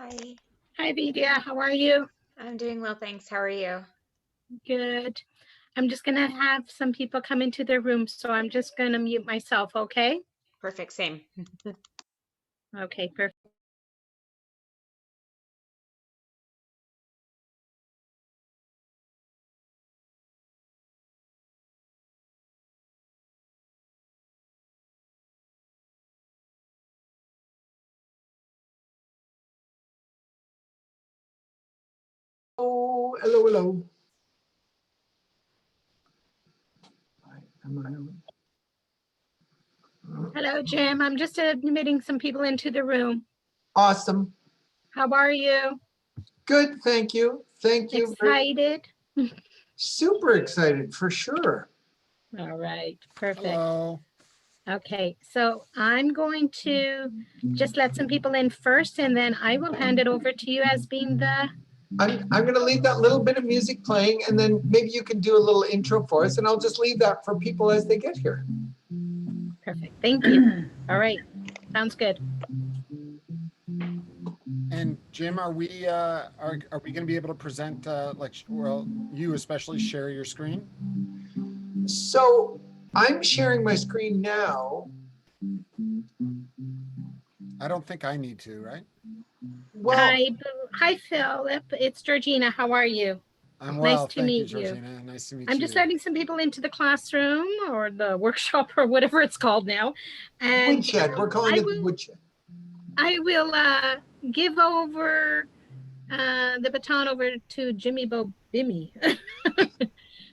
Hi. Hi, Vidya. How are you? I'm doing well, thanks. How are you? Good. I'm just going to have some people come into their room, so I'm just going to mute myself, okay? Perfect, same. Okay, perfect. Oh, hello, hello. Hello, Jim. I'm just admitting some people into the room. Awesome. How are you? Good, thank you. Thank you. Excited? Super excited, for sure. All right, perfect. Hello. Okay, so I'm going to just let some people in first, and then I will hand it over to you as being the... I'm going to leave that little bit of music playing, and then maybe you can do a little intro for us, and I'll just leave that for people as they get here. Perfect. Thank you. All right. Sounds good. And Jim, are we going to be able to present well, you especially share your screen? So I'm sharing my screen now. I don't think I need to, right? Well, Hi, Philip. It's Georgina. How are you? I'm well. Nice to Thank you, meet you. Georgina. Nice to meet you. I'm just letting some people into the classroom or the workshop or whatever it's called now. And woodshed. We're calling it the woodshed. I will give over the baton over to Jimmy Bobimi.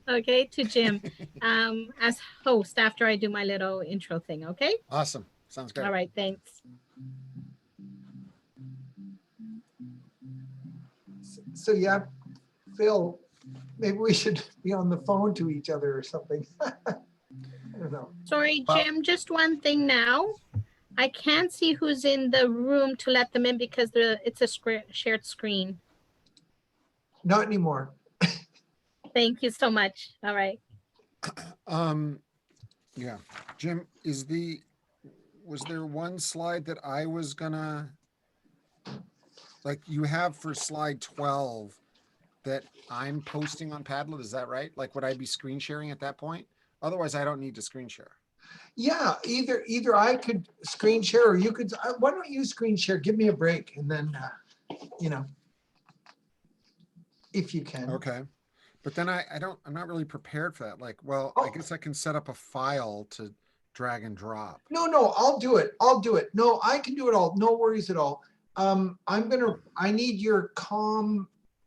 Okay, to Jim as host after I do my little intro thing, okay? Awesome. Sounds great. All right, thanks. So yeah, Phil, maybe we should be on the phone to each other or something. I don't know. Sorry, Jim, just one thing now. I can't see who's in the room to let them in because it's a shared screen. Not anymore. Thank you so much. All right. Yeah, Jim, was there one slide that I was gonna, like you have for slide 12 that I'm posting on Padlet, is that right? Like, would I be screen sharing at that point? Otherwise, I don't need to screen share. Yeah, either I could screen share or you could. Why don't you screen share? Give me a break, and then if you can. Okay, but then I'm not really prepared for that. Like, well, I guess I can set up a file to drag and drop. No, I'll do it. No, I can do it all. No worries at all. I need your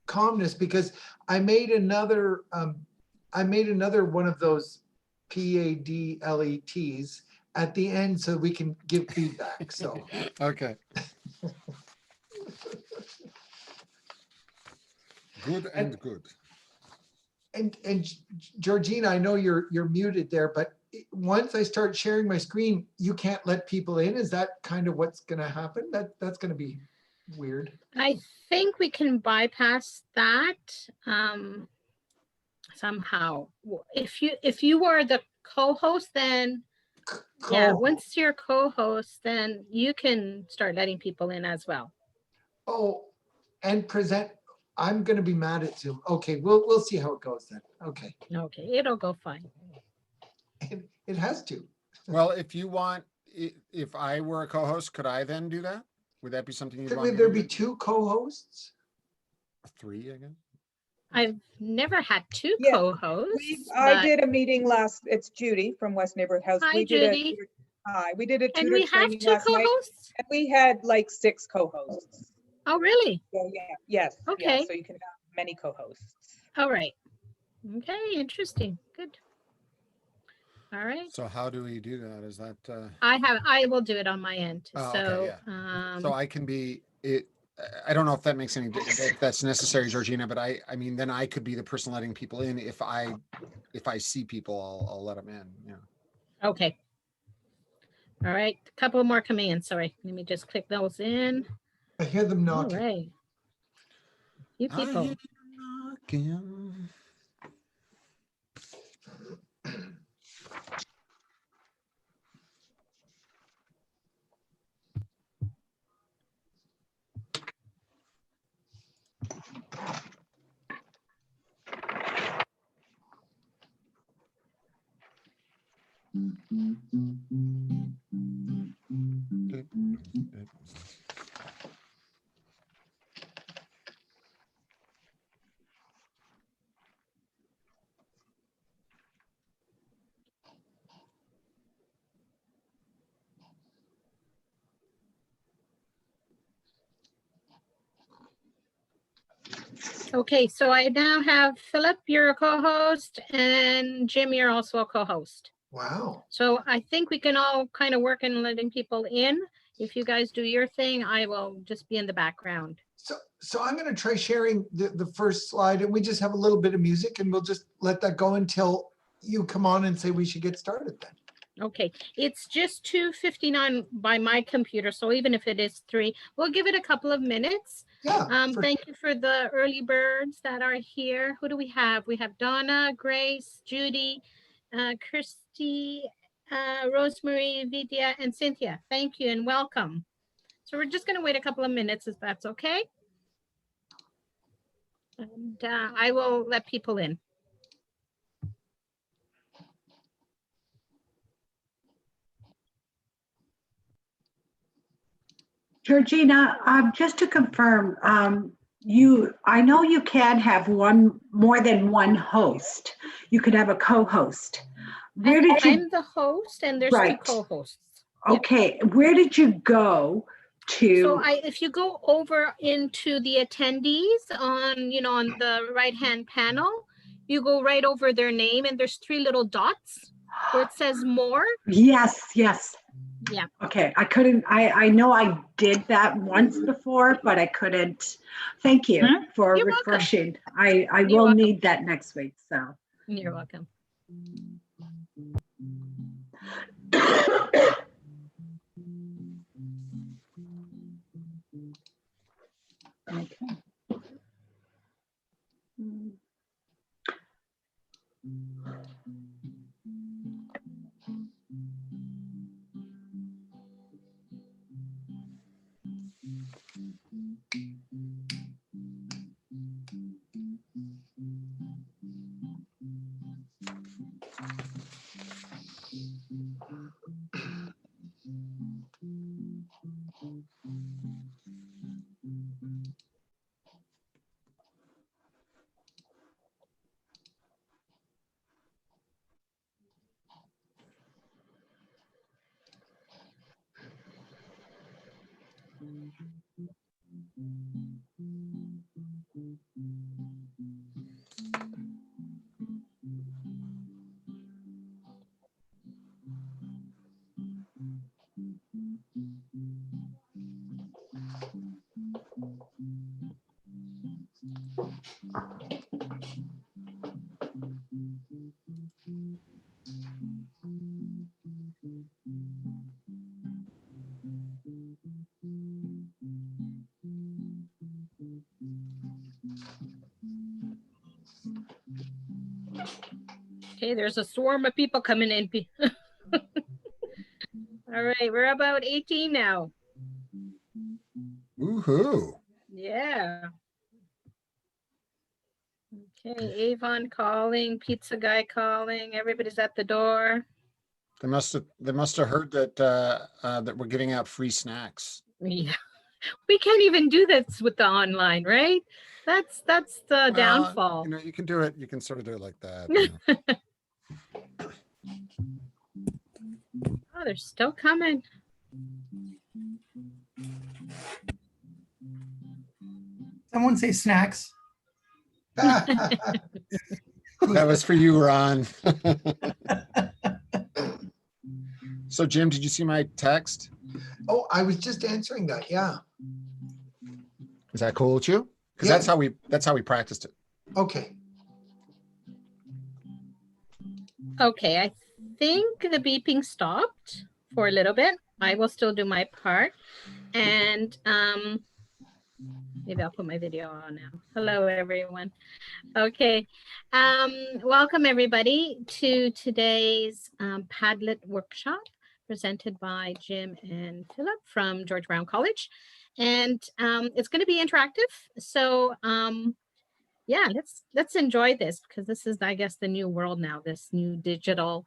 calmness because I made another one of those Padlets at the end so we can give feedback. So okay. Good and good. And Georgina, I know you're muted there, but once I start sharing my screen, you can't let people in. Is that kind of what's going to happen? That's going to be weird. I think we can bypass that somehow. If you are the co-host, then yeah, once you're co-host, then you can start letting people in as well. Oh, and present. I'm going to be mad at Zoom. Okay, we'll see how it goes then. Okay. Okay, it'll go fine. It has to. Well, if you want, if I were a co-host, could I then do that? Would that be something you'd want? Would there be two co-hosts? Three, I guess. I've never had two co-hosts. I did a meeting it's Judy from West Neighborhood House. Hi, Judy. We did a tutor and we have training two last co-hosts? night, and we had like 6 co-hosts. Oh, really? So yeah, yes. Okay. Yeah, so you can have many co-hosts. All right. Okay, interesting. Good. All right. So how do we do that? Is that I will do it on my end. Oh, so okay, yeah. So I can be it. I don't know if that makes any if that's necessary, Georgina, but I mean then I could be the person letting people in. If I see people, I'll let them in. Yeah. Okay. All right. A couple more commands. Sorry. Let me just click those in. I hear them knocking. All right. You people. I hear them knocking. Okay, so I now have Philip, you're a co-host, and Jim, you're also a co-host. Wow. So I think we can all kind of work in letting people in. If you guys do your thing, I will just be in the background. So I'm going to try sharing the first slide, and we just have a little bit of music, and we'll just let that go until you come on and say we should get started then. Okay, it's just 2:59 by my computer, so even if it is 3, we'll give it a couple of minutes. Yeah. Thank you for the early birds that are here. Who do we have? We have Donna, Grace, Judy, Christy, Rosemary, Vidya, and Cynthia. Thank you and welcome. So we're just going to wait a couple of minutes if that's okay. And I will let people in. Georgina, just to confirm, I know you can have more than one host. You could have a co-host. Where did you? I'm the host and there's Right. 2 co-hosts. Okay, where did you go to? So if you go over into the attendees on, on the right-hand panel, you go right over their name and there's 3 little dots where it says more. Yes. Yeah. Okay, I couldn't, I know I did that once before, but I couldn't. Thank you for You're welcome. refreshing. I You're will welcome. need that next week, so. You're welcome. Okay. Okay, there's a swarm of people coming in. All right, we're about 18 now. Woohoo. Yeah. Okay, Avon calling, pizza guy calling, everybody's at the door. They must have heard that that we're giving out free snacks. Yeah, we can't even do this with the online, right? That's the downfall. You can do it. You can sort of do it like that. Oh, they're still coming. Someone say snacks. That was for you, Ron. So, Jim, did you see my text? Oh, I was just answering that. Yeah. Is that cool with you? Because Yeah. that's how we practiced it. Okay. Okay, I think the beeping stopped for a little bit. I will still do my part. And maybe I'll put my video on now. Hello, everyone. Okay. Welcome, everybody, to today's Padlet workshop presented by Jim and Philip from George Brown College. And it's going to be interactive. So yeah, let's enjoy this because this is, I guess, the new world now, this new digital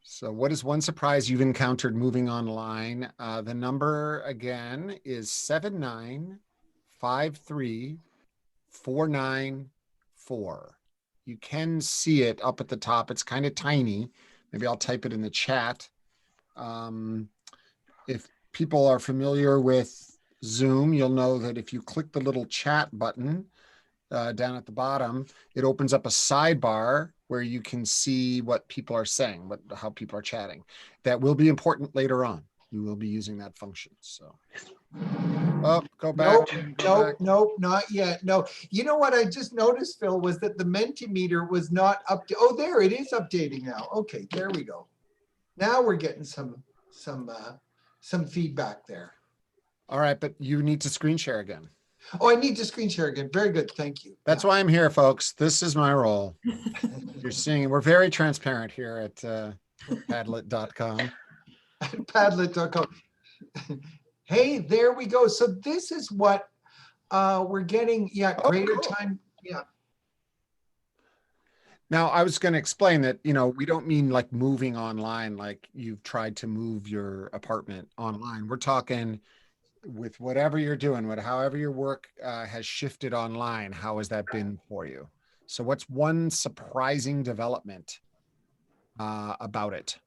So what is one surprise you've encountered moving online? The number again is 7953494. You can see it up at the top. It's kind of tiny. Maybe I'll type it in the chat. If people are familiar with Zoom, you'll know that if you click the little chat button down at the bottom, it opens up a sidebar where you can see what people are saying, how people are chatting. That will be important later on. You will be using that function. So, oh, go back. Nope, Go nope, back. nope, not yet. No. You know what I just noticed, Phil, was that the Mentimeter was not up to, oh, there it is updating now. Okay, there we go. Now we're getting some feedback there. All right, but you need to screen share again. Oh, I need to screen share again. Very good. Thank you. That's why I'm here, folks. This is my role. You're seeing, we're very transparent here at Padlet.com. Padlet.com. Hey, there we go. So this is what we're getting. Yeah, Oh, greater cool. time. Yeah. Now, I was going to explain that, we don't mean like moving online, like you've tried to move your apartment online. We're talking with whatever you're doing, however your work has shifted online, how has that been for you? So what's one surprising development about it?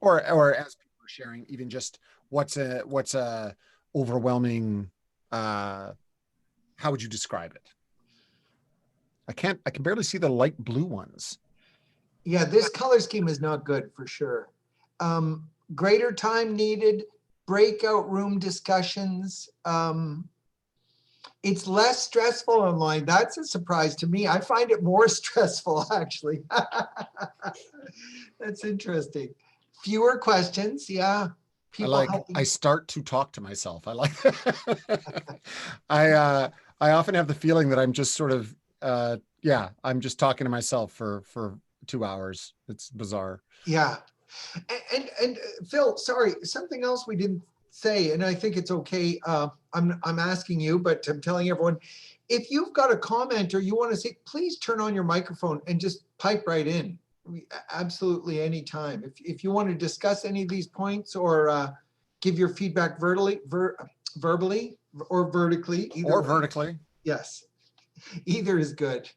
Or as people are sharing, even just what's a overwhelming, how would you describe it? I can barely see the light blue ones. Yeah, this color scheme is not good for sure. Greater time needed, breakout room discussions. It's less stressful online. That's a surprise to me. I find it more stressful, actually. That's interesting. Fewer questions, yeah. I start to talk to myself. I like that. I often have the feeling that I'm just sort of, I'm just talking to myself for 2 hours. It's bizarre. Yeah. And Phil, sorry, something else we didn't say, and I think it's okay. I'm asking you, but I'm telling everyone, if you've got a comment or you want to say, please turn on your microphone and just pipe right in. Absolutely anytime. If you want to discuss any of these points or give your feedback verbally or vertically. Or vertically. Yes, either is good.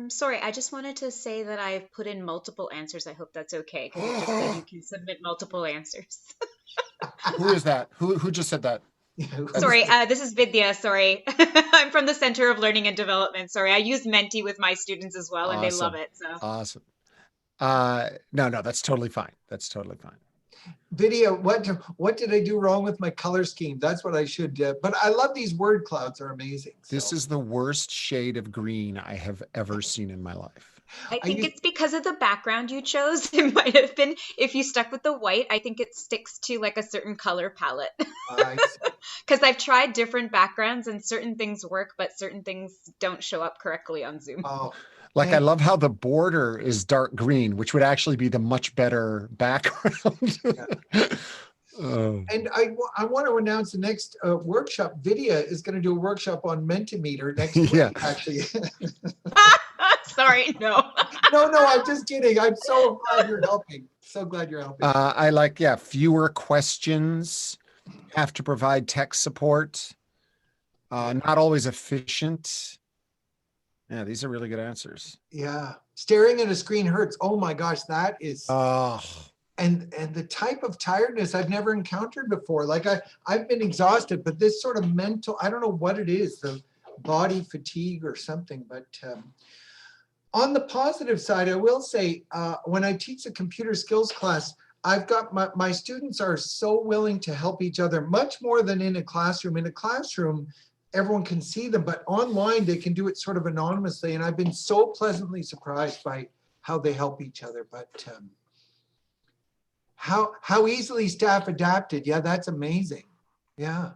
Sorry, I just wanted to say that I've put in multiple answers. I hope that's okay, because it just said you can submit multiple answers. Who is that? Who just said that? Sorry, this is Vidya. Sorry. I'm from the Center of Learning and Development. Sorry, I use Menti with my students as well, and they love it. So. Awesome. No, that's totally fine. That's totally fine. Video, what did I do wrong with my color scheme? That's what I should do. But I love these word clouds, are amazing. This is the worst shade of green I have ever seen in my life. I think it's because of the background you chose. It might have been, if you stuck with the white, I think it sticks to like a certain color palette. Because I've tried different backgrounds and certain things work, but certain things don't show up correctly on Zoom. Oh. I love how the border is dark green, which would actually be the much better background. And I want to announce the next workshop. Vidya is going to do a workshop on Mentimeter next week, actually. Sorry, no. No, I'm just kidding. I'm so glad you're helping. So glad you're helping. I like, fewer questions, have to provide tech support, not always efficient. Yeah, these are really good answers. Yeah. Staring at a screen hurts. Oh my gosh, that is. And the type of tiredness I've never encountered before. Like I've been exhausted, but this sort of mental, I don't know what it is, the body fatigue or something. But on the positive side, I will say, when I teach the computer skills class, I've got my students are so willing to help each other, much more than in a classroom. In a classroom, everyone can see them, but online they can do it sort of anonymously. And I've been so pleasantly surprised by how they help each other. But how easily staff adapted. Yeah, that's amazing. Yeah.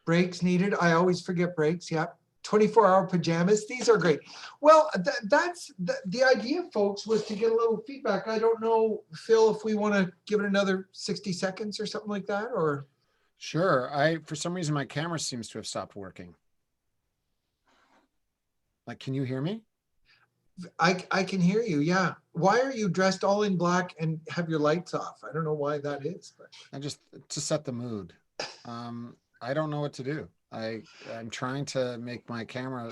Breaks needed. I always forget breaks. Yeah. 24-hour pajamas. These are great. Well, that's the idea, folks, was to get a little feedback. I don't know, Phil, if we want to give it another 60 seconds or something like that, or. Sure. For some reason, my camera seems to have stopped working. Like, can you hear me? I can hear you. Yeah. Why are you dressed all in black and have your lights off? I don't know why that is, but I just to set the mood. I don't know what to do. I'm trying to make my camera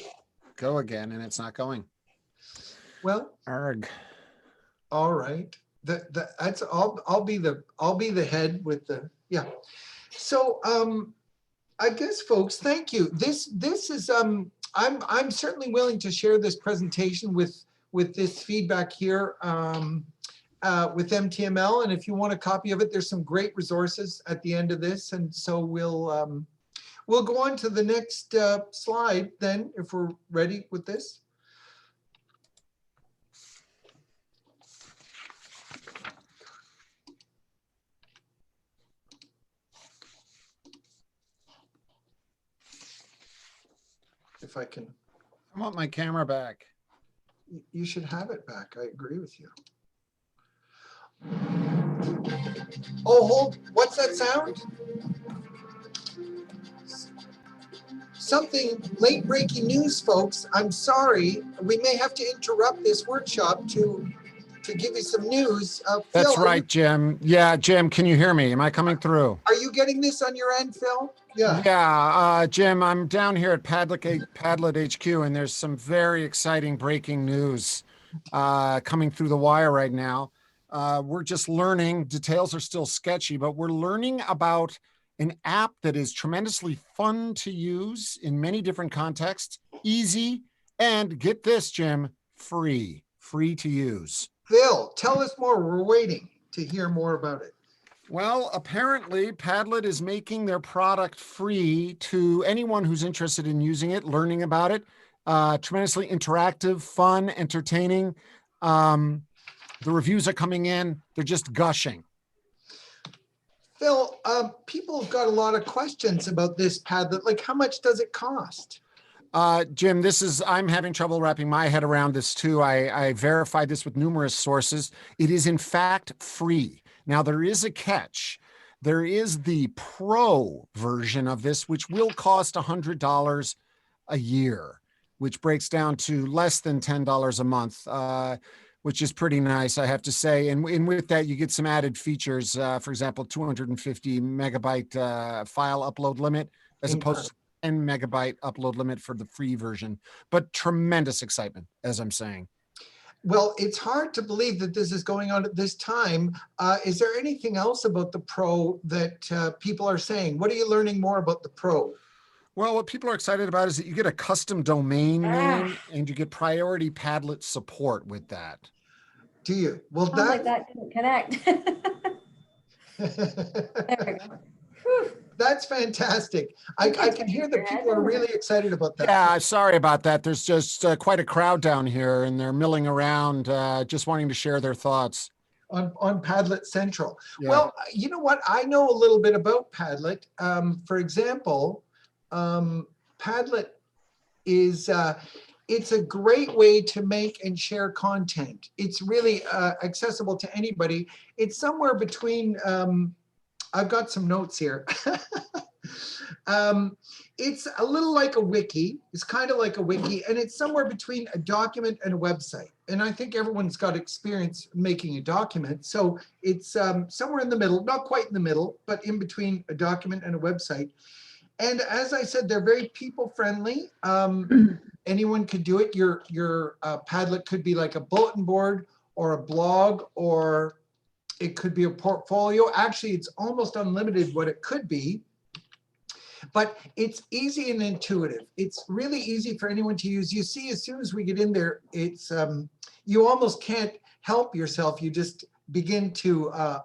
go again, and it's not going. well, Arg. all right. That's I'll be the head with the yeah. So I guess folks, thank you. This is I'm certainly willing to share this presentation with this feedback here with MTML, and if you want a copy of it, there's some great resources at the end of this, and so we'll go on to the next slide then if we're ready with this. If I can. I want my camera back. You should have it back. I agree with you. Oh, hold. What's that sound? Something late breaking news, folks. I'm sorry. We may have to interrupt this workshop to give you some news. That's Phil, right, Jim. Yeah, Jim, can you hear me? Am I coming through? Are you getting this on your end, Phil? Yeah. Yeah, Jim, I'm down here at Padlet HQ, and there's some very exciting breaking news coming through the wire right now. We're just learning. Details are still sketchy, but we're learning about an app that is tremendously fun to use in many different contexts, easy, and get this, Jim, free to use. Phil, tell us more. We're waiting to hear more about it. Well, apparently Padlet is making their product free to anyone who's interested in using it, learning about it. Tremendously interactive, fun, entertaining. The reviews are coming in. They're just gushing. Phil, people have got a lot of questions about this Padlet. Like, how much does it cost? Jim, I'm having trouble wrapping my head around this too. I verified this with numerous sources. It is in fact free. Now there is a catch. There is the pro version of this, which will cost $100 a year, which breaks down to less than $10 a month, which is pretty nice, I have to say. And with that, you get some added features. For example, 250 megabyte file upload limit, as opposed to 10 megabyte upload limit for the free version, but tremendous excitement, as I'm saying. Well, it's hard to believe that this is going on at this time. Is there anything else about the Pro that people are saying? What are you learning more about the Pro? Well, what people are excited about is that you get a custom domain name and you get priority Padlet support with that. Do you? Well, Sounds like that didn't connect. There we go. Whew. That's fantastic. I can hear that people are really excited about that. Yeah, sorry about that. There's just quite a crowd down here and they're milling around, just wanting to share their thoughts. On Padlet Central. Yeah. Well, you know what? I know a little bit about Padlet. For example, Padlet is, it's a great way to make and share content. It's really accessible to anybody. It's somewhere between, I've got some notes here. It's a little like a wiki. It's kind of like a wiki, and it's somewhere between a document and a website. And I think everyone's got experience making a document. So it's somewhere in the middle, not quite in the middle, but in between a document and a website. And as I said, they're very people friendly. Anyone could do it. Your Padlet could be like a bulletin board or a blog, or it could be a portfolio. Actually, it's almost unlimited what it could be, but it's easy and intuitive. It's really easy for anyone to use. You see, as soon as we get in there, it's you almost can't help yourself. You just begin to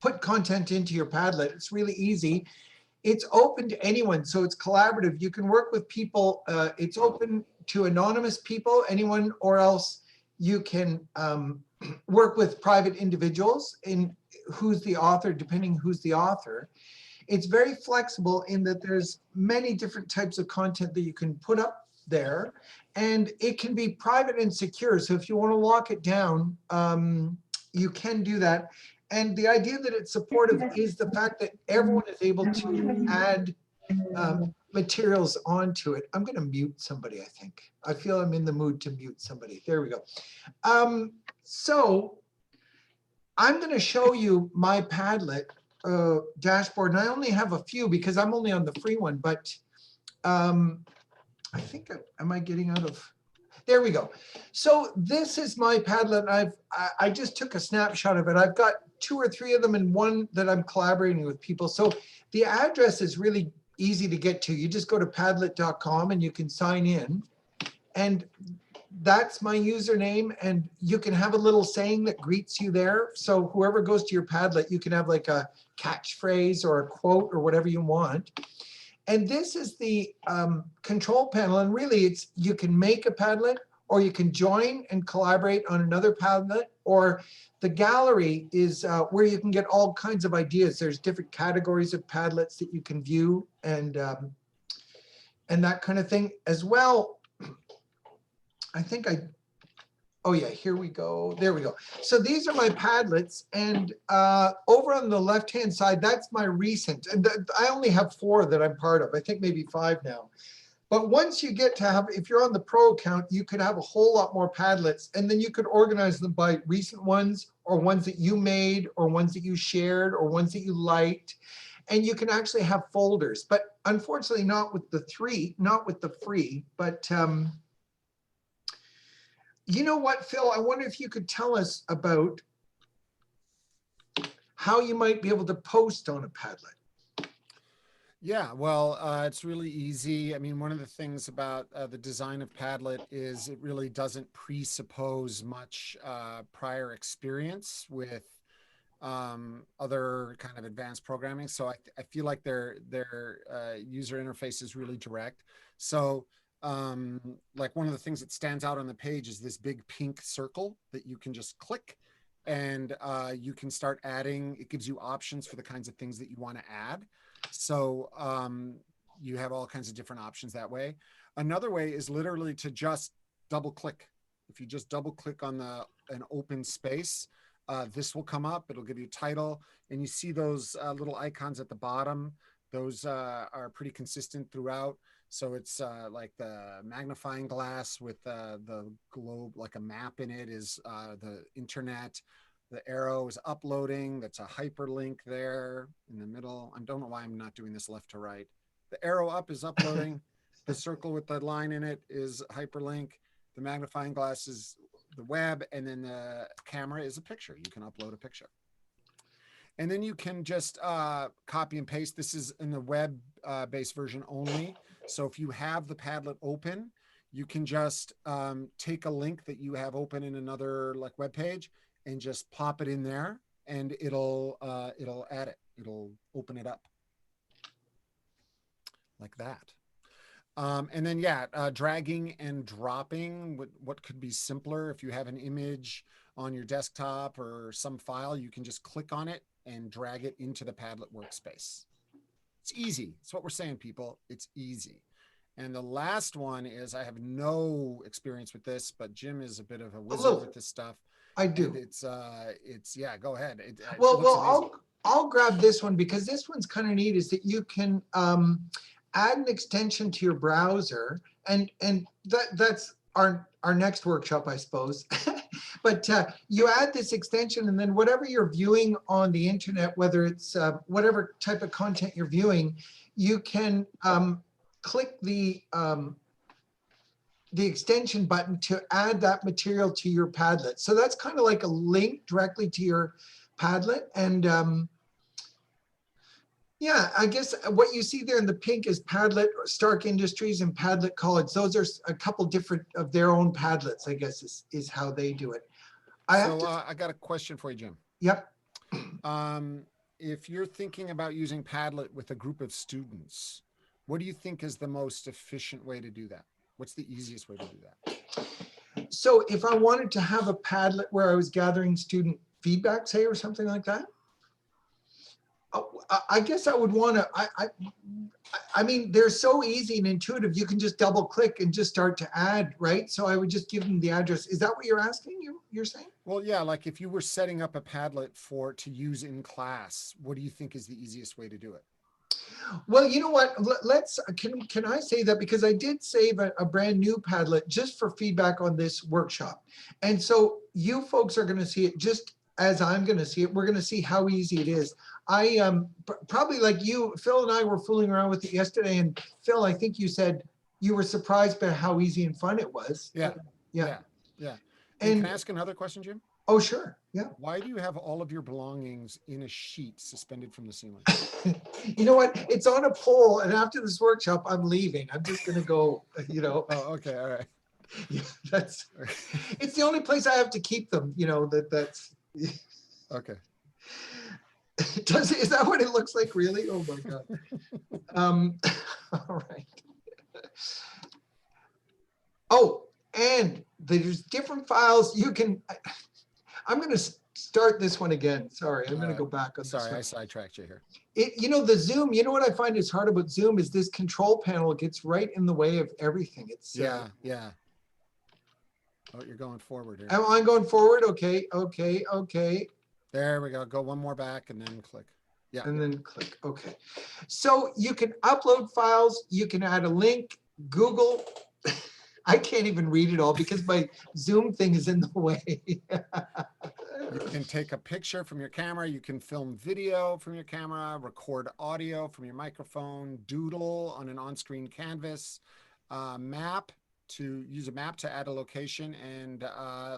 put content into your Padlet. It's really easy. It's open to anyone, so it's collaborative. You can work with people. It's open to anonymous people, anyone, or else you can work with private individuals in who's the author, depending who's the author. It's very flexible in that there's many different types of content that you can put up there, and it can be private and secure. So if you want to lock it down, you can do that. And the idea that it's supportive is the fact that everyone is able to add materials onto it. I'm going to mute somebody, I think. I feel I'm in the mood to mute somebody. There we go. So I'm going to show you my Padlet dashboard. And I only have a few because I'm only on the free one, but I think, am I getting out of? There we go. So this is my Padlet. I just took a snapshot of it. I've got 2 or 3 of them and one that I'm collaborating with people. So the address is really easy to get to. You just go to padlet.com and you can sign in. And that's my username. And you can have a little saying that greets you there. So whoever goes to your Padlet, you can have like a catchphrase or a quote or whatever you want. And this is the control panel. And really, it's you can make a Padlet, or you can join and collaborate on another Padlet, or the gallery is where you can get all kinds of ideas. There's different categories of Padlets that you can view and that kind of thing as well. I think oh yeah, here we go. There we go. So these are my Padlets, and over on the left-hand side, that's my recent. And I only have 4 that I'm part of. I think maybe 5 now. But once you get to have, if you're on the pro account, you could have a whole lot more Padlets, and then you could organize them by recent ones, or ones that you made, or ones that you shared, or ones that you liked. And you can actually have folders, but unfortunately not with the free, but you know what, Phil, I wonder if you could tell us about how you might be able to post on a Padlet. Yeah, well, it's really easy. I mean, one of the things about the design of Padlet is it really doesn't presuppose much prior experience with other kind of advanced programming. So I feel like their user interface is really direct. So like one of the things that stands out on the page is this big pink circle that you can just click, and you can start adding. It gives you options for the kinds of things that you want to add. So you have all kinds of different options that way. Another way is literally to just double click. If you just double click on an open space, this will come up. It'll give you title, and you see those little icons at the bottom. Those are pretty consistent throughout. So it's like the magnifying glass with the globe, like a map in it, is the internet. The arrow is uploading. That's a hyperlink there in the middle. I don't know why I'm not doing this left to right. The arrow up is uploading. The circle with the line in it is hyperlink. The magnifying glass is the web, and then the camera is a picture. You can upload a picture. And then you can just copy and paste. This is in the web-based version only. So if you have the Padlet open, you can just take a link that you have open in another like web page and just pop it in there, and it'll add it. It'll open it up like that. And then, yeah, dragging and dropping, what could be simpler? If you have an image on your desktop or some file, you can just click on it and drag it into the Padlet workspace. It's easy. It's what we're saying, people. It's easy. And the last one is, I have no experience with this, but Jim is a bit of a wizard with this stuff. I do. And it's yeah, go ahead. I'll grab this one because this one's kind of neat, is that you can add an extension to your browser, and that's our next workshop, I suppose. But you add this extension, and then whatever you're viewing on the internet, whether it's whatever type of content you're viewing, you can click the extension button to add that material to your Padlet. So that's kind of like a link directly to your Padlet. And yeah, I guess what you see there in the pink is Padlet, Stark Industries, and Padlet College. Those are a couple different of their own Padlets, I guess, is how they do it. I got a question for you, Jim. Yep. If you're thinking about using Padlet with a group of students, what do you think is the most efficient way to do that? What's the easiest way to do that? So if I wanted to have a Padlet where I was gathering student feedback, say, or something like that, I guess I would want to, I mean, they're so easy and intuitive. You can just double click and just start to add, right? So I would just give them the address. Is that what you're asking? You're saying? Well, yeah, like if you were setting up a Padlet to use in class, what do you think is the easiest way to do it? Well, you know what? Let's, can I say that because I did save a brand new Padlet just for feedback on this workshop. And so you folks are going to see it just as I'm going to see it. We're going to see how easy it is. I probably like you, Phil and I were fooling around with it yesterday. And Phil, I think you said you were surprised by how easy and fun it was. Yeah. Yeah. And can I ask another question, Jim? Oh, sure. Yeah. Why do you have all of your belongings in a sheet suspended from the ceiling? You know what? It's on a pole, and after this workshop, I'm leaving. I'm just going to go, you know. Oh, okay. All right. Yeah, it's the only place I have to keep them, you know, that's. Okay. Is that what it looks like, really? Oh my God. All right. Oh, and there's different files you can, I'm going to start this one again. Sorry, I'm going to go back on this one. Sorry, I sidetracked you here. You know, the Zoom, you know what I find is hard about Zoom is this control panel gets right in the way of everything. It's yeah. Oh, you're going forward here. Am I going forward? Okay. There we go. Go one more back and then click. Yeah. And then click. Okay. So you can upload files. You can add a link. Google. I can't even read it all because my Zoom thing is in the way. You can take a picture from your camera. You can film video from your camera, record audio from your microphone, doodle on an on-screen canvas, use a map to add a location, and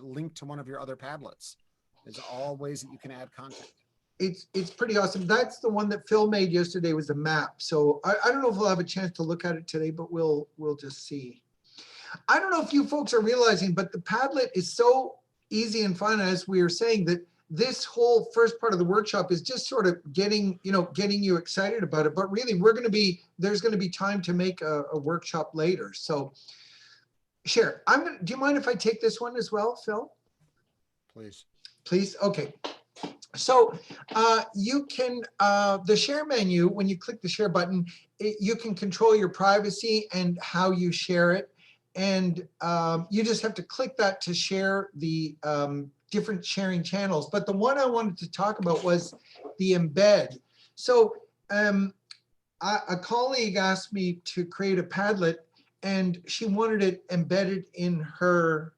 link to one of your other Padlets. There's all ways that you can add content. It's pretty awesome. That's the one that Phil made yesterday, was a map. So I don't know if we'll have a chance to look at it today, but we'll just see. I don't know if you folks are realizing, but the Padlet is so easy and fun, as we were saying, that this whole first part of the workshop is just sort of getting you excited about it. But really, there's going to be time to make a workshop later. So share. Do you mind if I take this one as well, Phil? Please. Okay. So you can, the share menu, when you click the share button, you can control your privacy and how you share it. And you just have to click that to share the different sharing channels. But the one I wanted to talk about was the embed. So a colleague asked me to create a Padlet, and she wanted it embedded in her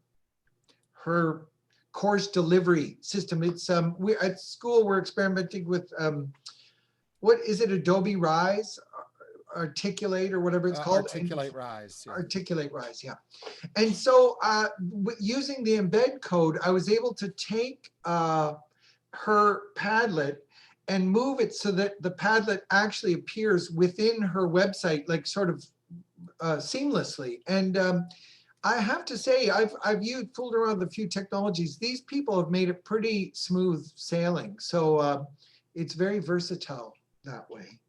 course delivery system. It's at school we're experimenting with what is it, Adobe Rise, Articulate, or whatever it's called. Articulate Rise. Yeah. Articulate Rise, yeah. And so using the embed code, I was able to take her Padlet and move it so that the Padlet actually appears within her website, like sort of seamlessly. And I have to say, I've fooled around with a few technologies. These people have made it pretty smooth sailing. So it's very versatile that way.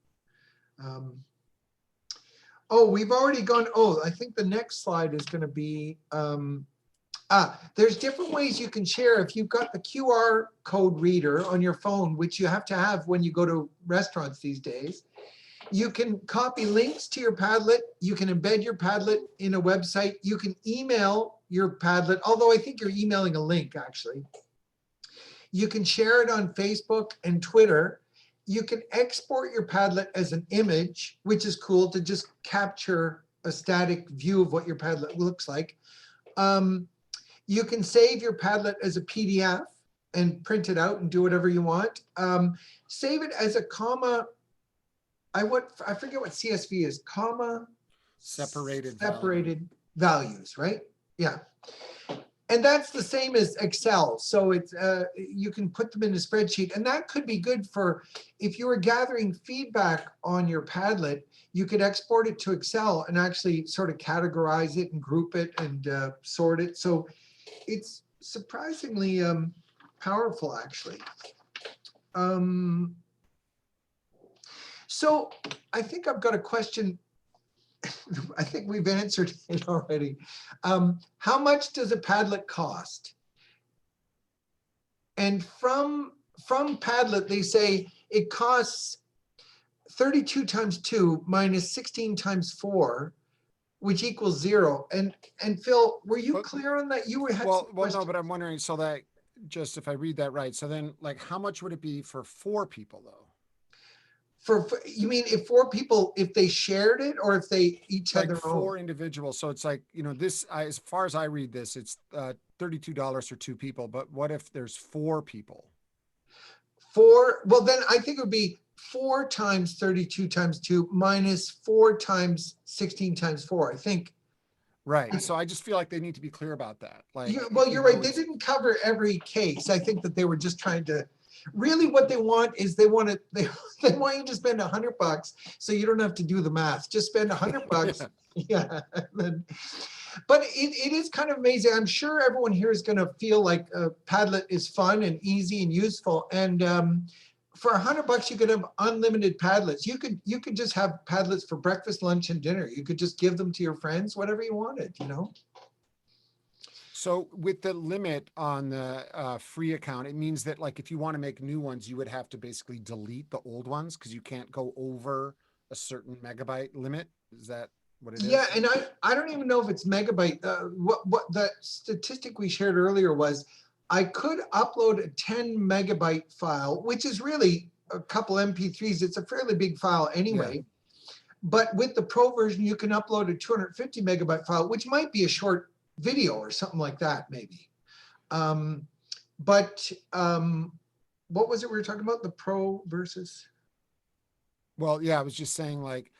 We've already gone. I think the next slide is going to be, there's different ways you can share. If you've got the QR code reader on your phone, which you have to have when you go to restaurants these days, you can copy links to your Padlet. You can embed your Padlet in a website. You can email your Padlet, although I think you're emailing a link, actually. You can share it on Facebook and Twitter. You can export your Padlet as an image, which is cool, to just capture a static view of what your Padlet looks like. You can save your Padlet as a PDF and print it out and do whatever you want. Save it as a comma. I forget what CSV is. Comma separated values, right? Yeah. And that's the same as Excel. So it's you can put them in a spreadsheet, and that could be good for if you were gathering feedback on your Padlet. You could export it to Excel and actually sort of categorize it and group it and sort it. So it's surprisingly powerful, actually. So I think I've got a question. I think we've answered it already. How much does a Padlet cost? And from Padlet, they say it costs 32 times 2 minus 16 times 4, which equals 0. And Phil, were you clear on that? You had well, no, but I'm wondering, so that just if I read that right, so then like how much would it be for 4 people though? You mean if 4 people, if they shared it or if they each had Like their 4 own? individuals. So it's like, this, as far as I read this, it's $32 for 2 people. But what if there's 4 people? 4, well, then I think it would be 4 times 32 times 2 minus 4 times 16 times 4, I think. Right. So I just feel like they need to be clear about that. Like, Well, you're right. They didn't cover every case. I think that they were just trying to, really what they want is they want you to spend $100 so you don't have to do the math. Just spend $100. Yeah. But it is kind of amazing. I'm sure everyone here is going to feel like Padlet is fun and easy and useful. And for $100, you could have unlimited Padlets. You could just have Padlets for breakfast, lunch, and dinner. You could just give them to your friends, whatever you wanted, So with the limit on the free account, it means that like if you want to make new ones, you would have to basically delete the old ones because you can't go over a certain megabyte limit. Is that what it is? Yeah, and I don't even know if it's megabyte. What the statistic we shared earlier was, I could upload a 10 megabyte file, which is really a couple MP3s. It's a fairly big file anyway. Yeah. But with the pro version, you can upload a 250 megabyte file, which might be a short video or something like that, maybe. What was it we were talking about? The pro versus? Well, yeah, I was just saying like,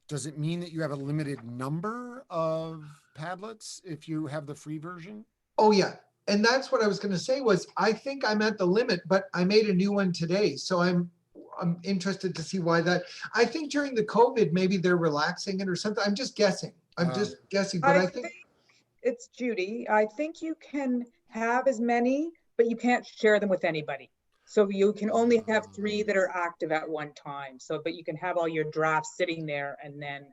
does it mean that you have a limited number of Padlets if you have the free version? Oh, yeah. And that's what I was going to say was, I think I'm at the limit, but I made a new one today. So I'm interested to see why that. I think during the COVID, maybe they're relaxing it or something. I'm just guessing. But I think it's Judy. I think you can have as many, but you can't share them with anybody. So you can only have 3 that are active at one time. So, but you can have all your drafts sitting there and then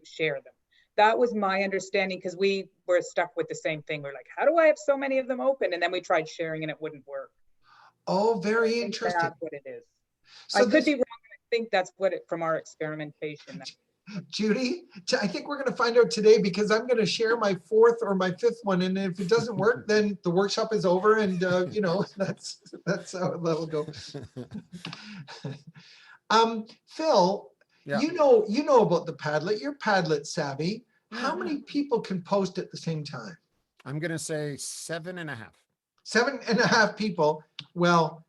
share them. That was my understanding, because we were stuck with the same thing. We're like, how do I have so many of them open? And then we tried sharing and it wouldn't work. Oh, very interesting. That's what it is. So I could be wrong. I think that's from our experimentation. Judy, I think we're going to find out today, because I'm going to share my 4th or my 5th one. And if it doesn't work, then the workshop is over. And, that's how that'll go. Phil, yeah. You know about the Padlet. You're Padlet savvy. How many people can post at the same time? I'm going to say 7.5. 7.5 people. Well,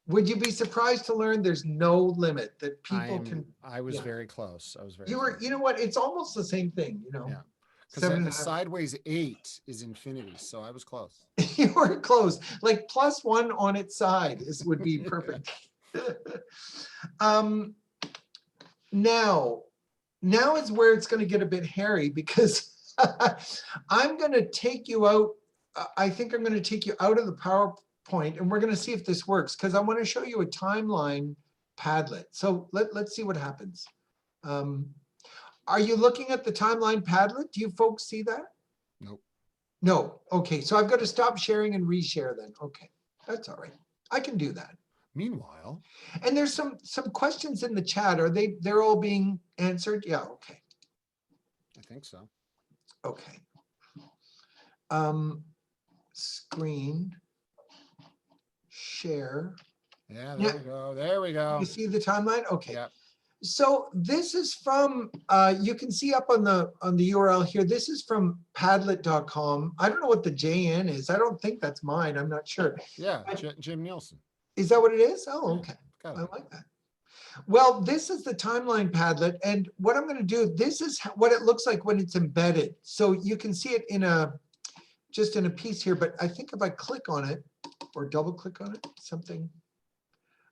would you be surprised to learn there's no limit that people can? I was very close. You know what? It's almost the same thing, Yeah. Because the sideways 8 is infinity, so I was close. You were close. Like +1 on its side would be perfect. Now is where it's going to get a bit hairy, because I'm going to take you out. I think I'm going to take you out of the PowerPoint, and we're going to see if this works, because I want to show you a timeline Padlet. So let's see what happens. Are you looking at the timeline Padlet? Do you folks see that? Nope. No. Okay, so I've got to stop sharing and reshare then. Okay, that's all right. I can do that. Meanwhile, and there's some questions in the chat. They're all being answered? Yeah, okay. I think so. Okay. Screen share. Yeah, there we go. There we go. You see the timeline? Okay. Yeah. So this is from, you can see up on the URL here, this is from padlet.com. I don't know what the JN is. I don't think that's mine. I'm not sure. Yeah, Jim Nielsen. Is that what it is? Oh, okay. I like that. Well, this is the timeline Padlet. And what I'm going to do, this is what it looks like when it's embedded. So you can see it just in a piece here. But I think if I click on it or double click on it, something.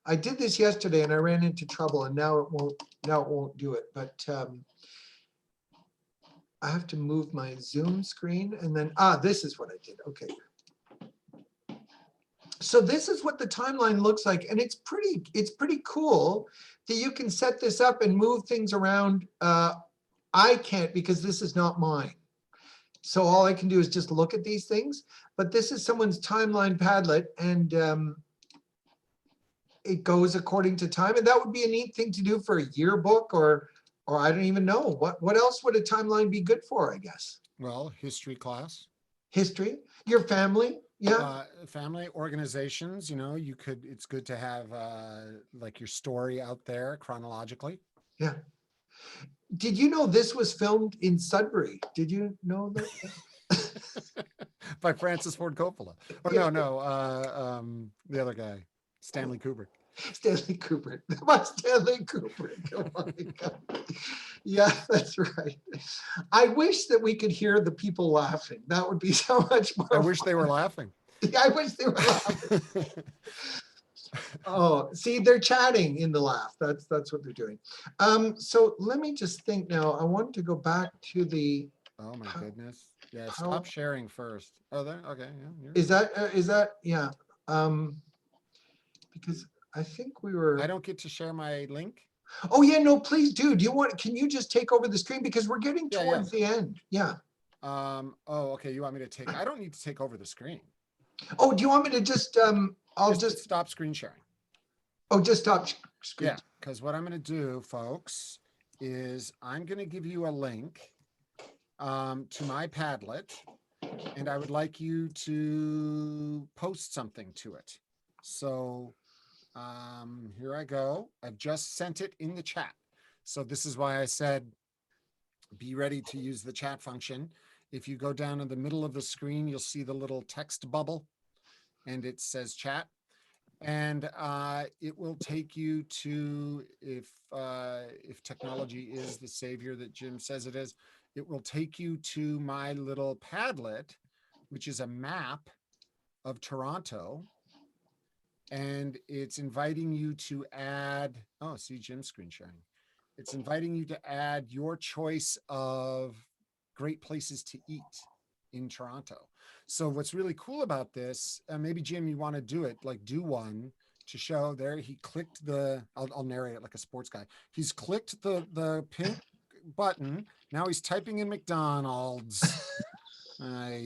I did this yesterday and I ran into trouble, and now it won't do it. But I have to move my Zoom screen, and then this is what I did. Okay. So this is what the timeline looks like, and it's pretty cool that you can set this up and move things around. I can't, because this is not mine. So all I can do is just look at these things. But this is someone's timeline Padlet, and it goes according to time, and that would be a neat thing to do for a yearbook, or I don't even know what else would a timeline be good for, I guess. Well, history class. History, your family. Yeah. Family organizations, you know, it's good to have like your story out there chronologically. Yeah. Did you know this was filmed in Sudbury? Did you know that? By Francis Ford Coppola. Oh, Yeah. the other guy, Stanley Kubrick. Stanley Kubrick. My Stanley Kubrick. Oh my God. Yeah, that's right. I wish that we could hear the people laughing. That would be so much more I wish fun. they were laughing. I wish they were laughing. Oh, see, they're chatting in the laugh. That's what they're doing. So let me just think now. I want to go back to the. Oh my goodness. Yeah, stop sharing first. Oh, there. Okay. Yeah. Is that yeah? Because I think we were. I don't get to share my link. Oh yeah, no, please do. Can you just take over the screen because we're getting towards the end? Yeah. Oh, okay. You want me to take? I don't need to take over the screen. Oh, do you want me to just I'll just stop screen sharing. Oh, just stop screen. Yeah, because what I'm going to do, folks, is I'm going to give you a link to my Padlet, and I would like you to post something to it. So here I go. I've just sent it in the chat. So this is why I said be ready to use the chat function. If you go down in the middle of the screen, you'll see the little text bubble, and it says chat. And it will take you to, if technology is the savior that Jim says it is, it will take you to my little Padlet, which is a map of Toronto. And it's inviting you to add, oh, see Jim's screen sharing. It's inviting you to add your choice of great places to eat in Toronto. So what's really cool about this, maybe Jim, you want to do it, like do one to show there. He clicked I'll narrate it like a sports guy. He's clicked the pink button. Now he's typing in McDonald's. All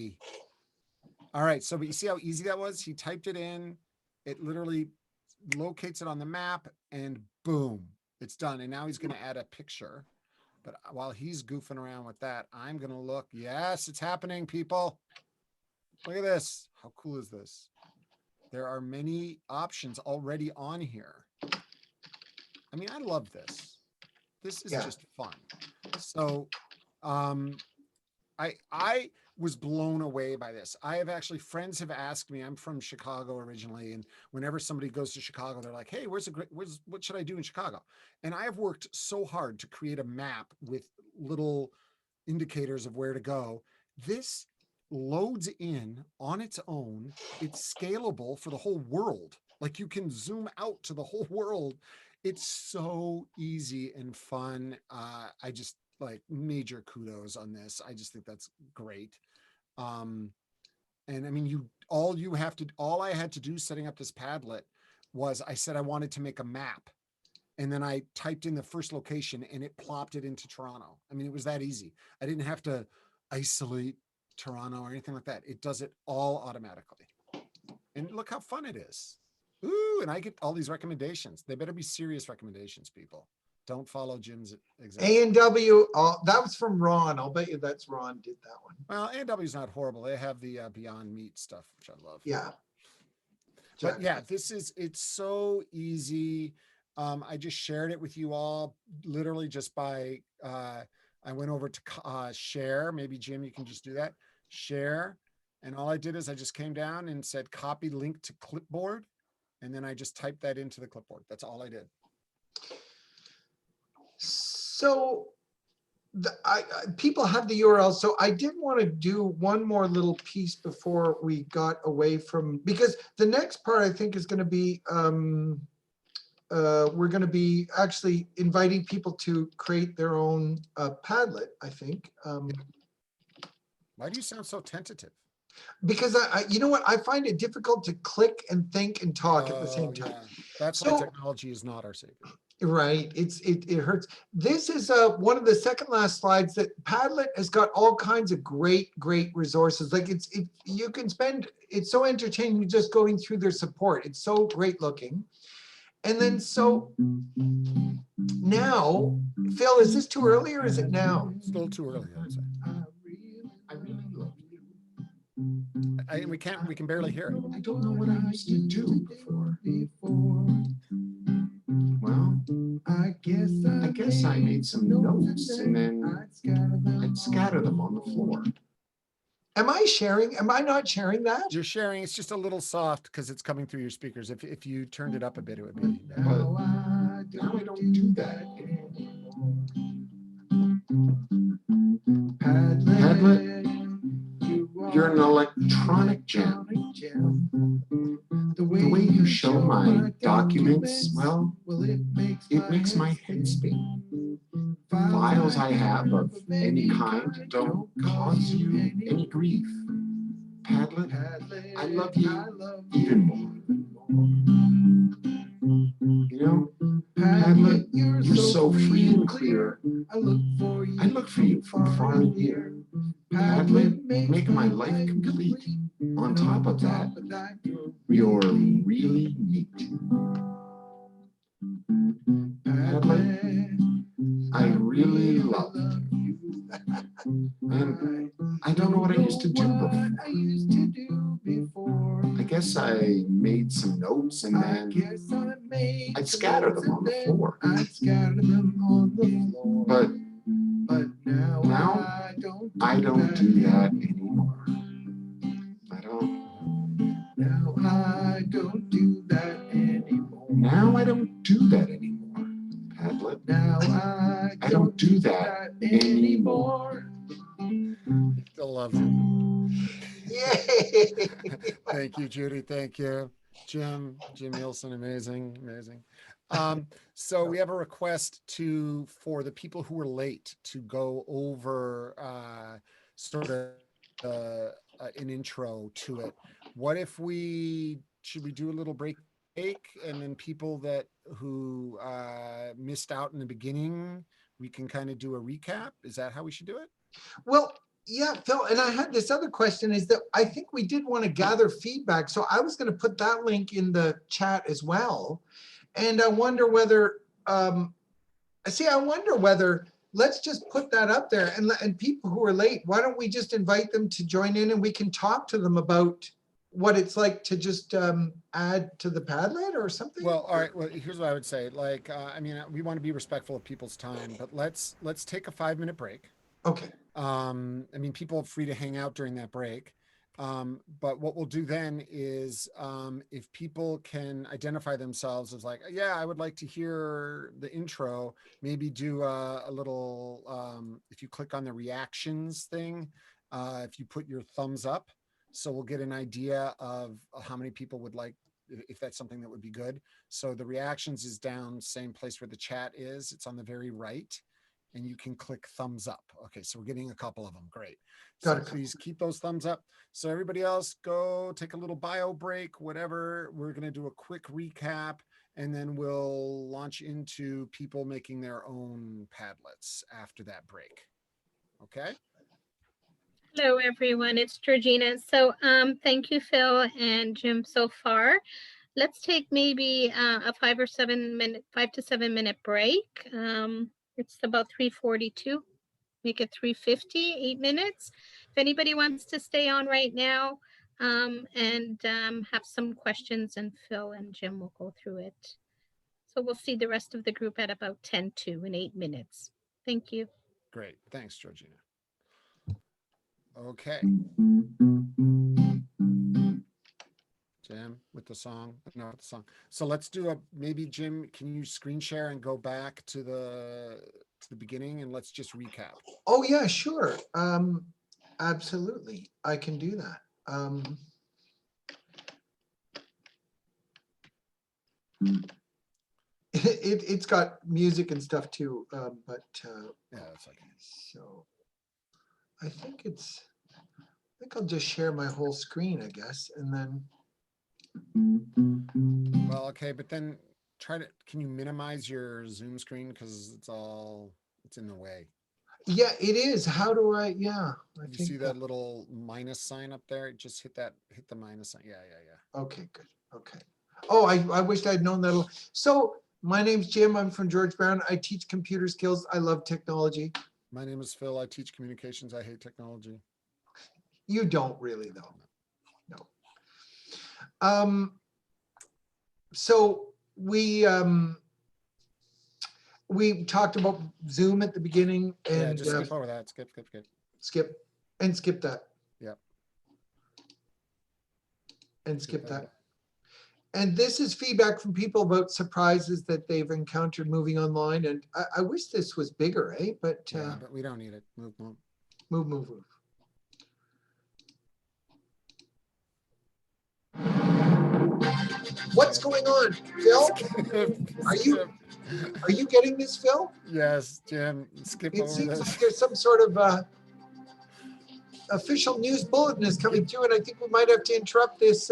right. So, but you see how easy that was? He typed it in. It literally locates it on the map and boom, it's done. And now he's going to add a picture. But while he's goofing around with that, I'm going to look. Yes, it's happening, people. Look at this. How cool is this? There are many options already on here. I mean, I love this. This is just fun. So I was blown away by this. I have actually, friends have asked me, I'm from Chicago originally, and whenever somebody goes to Chicago, they're like, hey, what should I do in Chicago? And I have worked so hard to create a map with little indicators of where to go. This loads in on its own. It's scalable for the whole world. Like you can zoom out to the whole world. It's so easy and fun. I just like major kudos on this. I just think that's great. And I mean, all I had to do setting up this Padlet was I said I wanted to make a map. And then I typed in the first location and it plopped it into Toronto. I mean, it was that easy. I didn't have to isolate Toronto or anything like that. It does it all automatically. And look how fun it is. Ooh, and I get all these recommendations. They better be serious recommendations, people. Don't follow Jim's example. A&W, that was from Ron. I'll bet you that's Ron did that one. Well, A&W's not horrible. They have the Beyond Meat stuff, which I love. Yeah. But yeah, it's so easy. I just shared it with you all literally just by, I went over to share. Maybe Jim, you can just do that. Share. And all I did is I just came down and said, copy link to clipboard. And then I just typed that into the clipboard. That's all I did. So people have the URL. So I did want to do one more little piece before we got away from, because the next part I think is going to be, we're going to be actually inviting people to create their own Padlet, I think. Why do you sound so tentative? Because you know what, I find it difficult to click and think and talk at the same time. Yeah. That's why technology is not our savior. Right, it hurts. This is one of the second last slides that Padlet has got all kinds of great resources. Like you can spend, it's so entertaining just going through their support. It's so great looking. And then so now, Phil, is this too early or is it now? Still too early, I would say. we can barely hear it. I don't know what I used to do before. Well, I guess I made some notes and then I'd scatter them on the floor. Am I sharing? Am I not sharing that? You're sharing. It's just a little soft because it's coming through your speakers. If you turned it up a bit, it would be better. But now I don't do that anymore. Padlet, you're an electronic gem. The way you show my documents, well, it makes my head spin. Files I have of any kind don't cause you any grief. Padlet, I love you even more. You know, Padlet, you're so free and clear. I look for you from far and near. Padlet, make my life complete. On top of that, you're really neat. Padlet, I really love you. And I don't know what I used to do before. I guess I made some notes and then I'd scatter them on the floor. But now I don't do that anymore. I don't. Now I don't do that anymore. Now I don't do that anymore. Padlet. Now I don't do that anymore. Still loves it. Yay! Thank you, Judy. Thank you, Jim Nielsen. Amazing. So we have a request for the people who were late to go over sort of an intro to it. What if should we do a little break and then people who missed out in the beginning, we can kind of do a recap? Is that how we should do it? Well, yeah, Phil, and I had this other question is that I think we did want to gather feedback. So I was going to put that link in the chat as well. And I wonder whether, let's just put that up there and people who are late, why don't we just invite them to join in and we can talk to them about what it's like to just add to the Padlet or something? Well, all right. Well, here's what I would say. Like, I mean, we want to be respectful of people's time, but let's take a 5-minute break. Okay. I mean, people are free to hang out during that break. But what we'll do then is if people can identify themselves as like, yeah, I would like to hear the intro, maybe do a little, if you click on the reactions thing, if you put your thumbs up, so we'll get an idea of how many people would like, if that's something that would be good. So the reactions is down, same place where the chat is. It's on the very right. And you can click thumbs up. Okay, so we're getting a couple of them. Great. So please keep those thumbs up. So everybody else, go take a little bio break, whatever. We're going to do a quick recap, and then we'll launch into people making their own Padlets after that break. Okay? Hello, everyone. It's Georgina. So thank you, Phil and Jim, so far. Let's take maybe a 5 to 7 minute break. It's about 3:42. Make it 3:50, 8 minutes. If anybody wants to stay on right now and have some questions, and Phil and Jim will go through it. So we'll see the rest of the group at about 10:02 in 8 minutes. Thank you. Great. Thanks, Georgina. Okay. Jim with the song. No, with the song. So let's do maybe Jim, can you screen share and go back to the beginning and let's just recap. Oh yeah, sure. Absolutely. I can do that. It's got music and stuff too, but yeah, that's okay. So I think I'll just share my whole screen, I guess, and then. Well, okay, but then can you minimize your Zoom screen because it's in the way. Yeah, it is. How do I? Yeah. You see that little minus sign up there? Just hit the minus sign. Yeah. Okay, good. Okay. Oh, I wished I'd known that. So my name's Jim. I'm from George Brown. I teach computer skills. I love technology. My name is Phil. I teach communications. I hate technology. You don't really, though. So we talked about Zoom at the beginning, and Yeah, just skip over that. Skip. Skip that. Yep. And skip that. And this is feedback from people about surprises that they've encountered moving online. And I wish this was bigger, eh? But yeah, but we don't need it. Move. Move. What's going on, Phil? Are you getting this, Phil? Yes, Jim. Skip over this. It seems this. like there's some sort of official news bulletin is coming through, and I think we might have to interrupt this.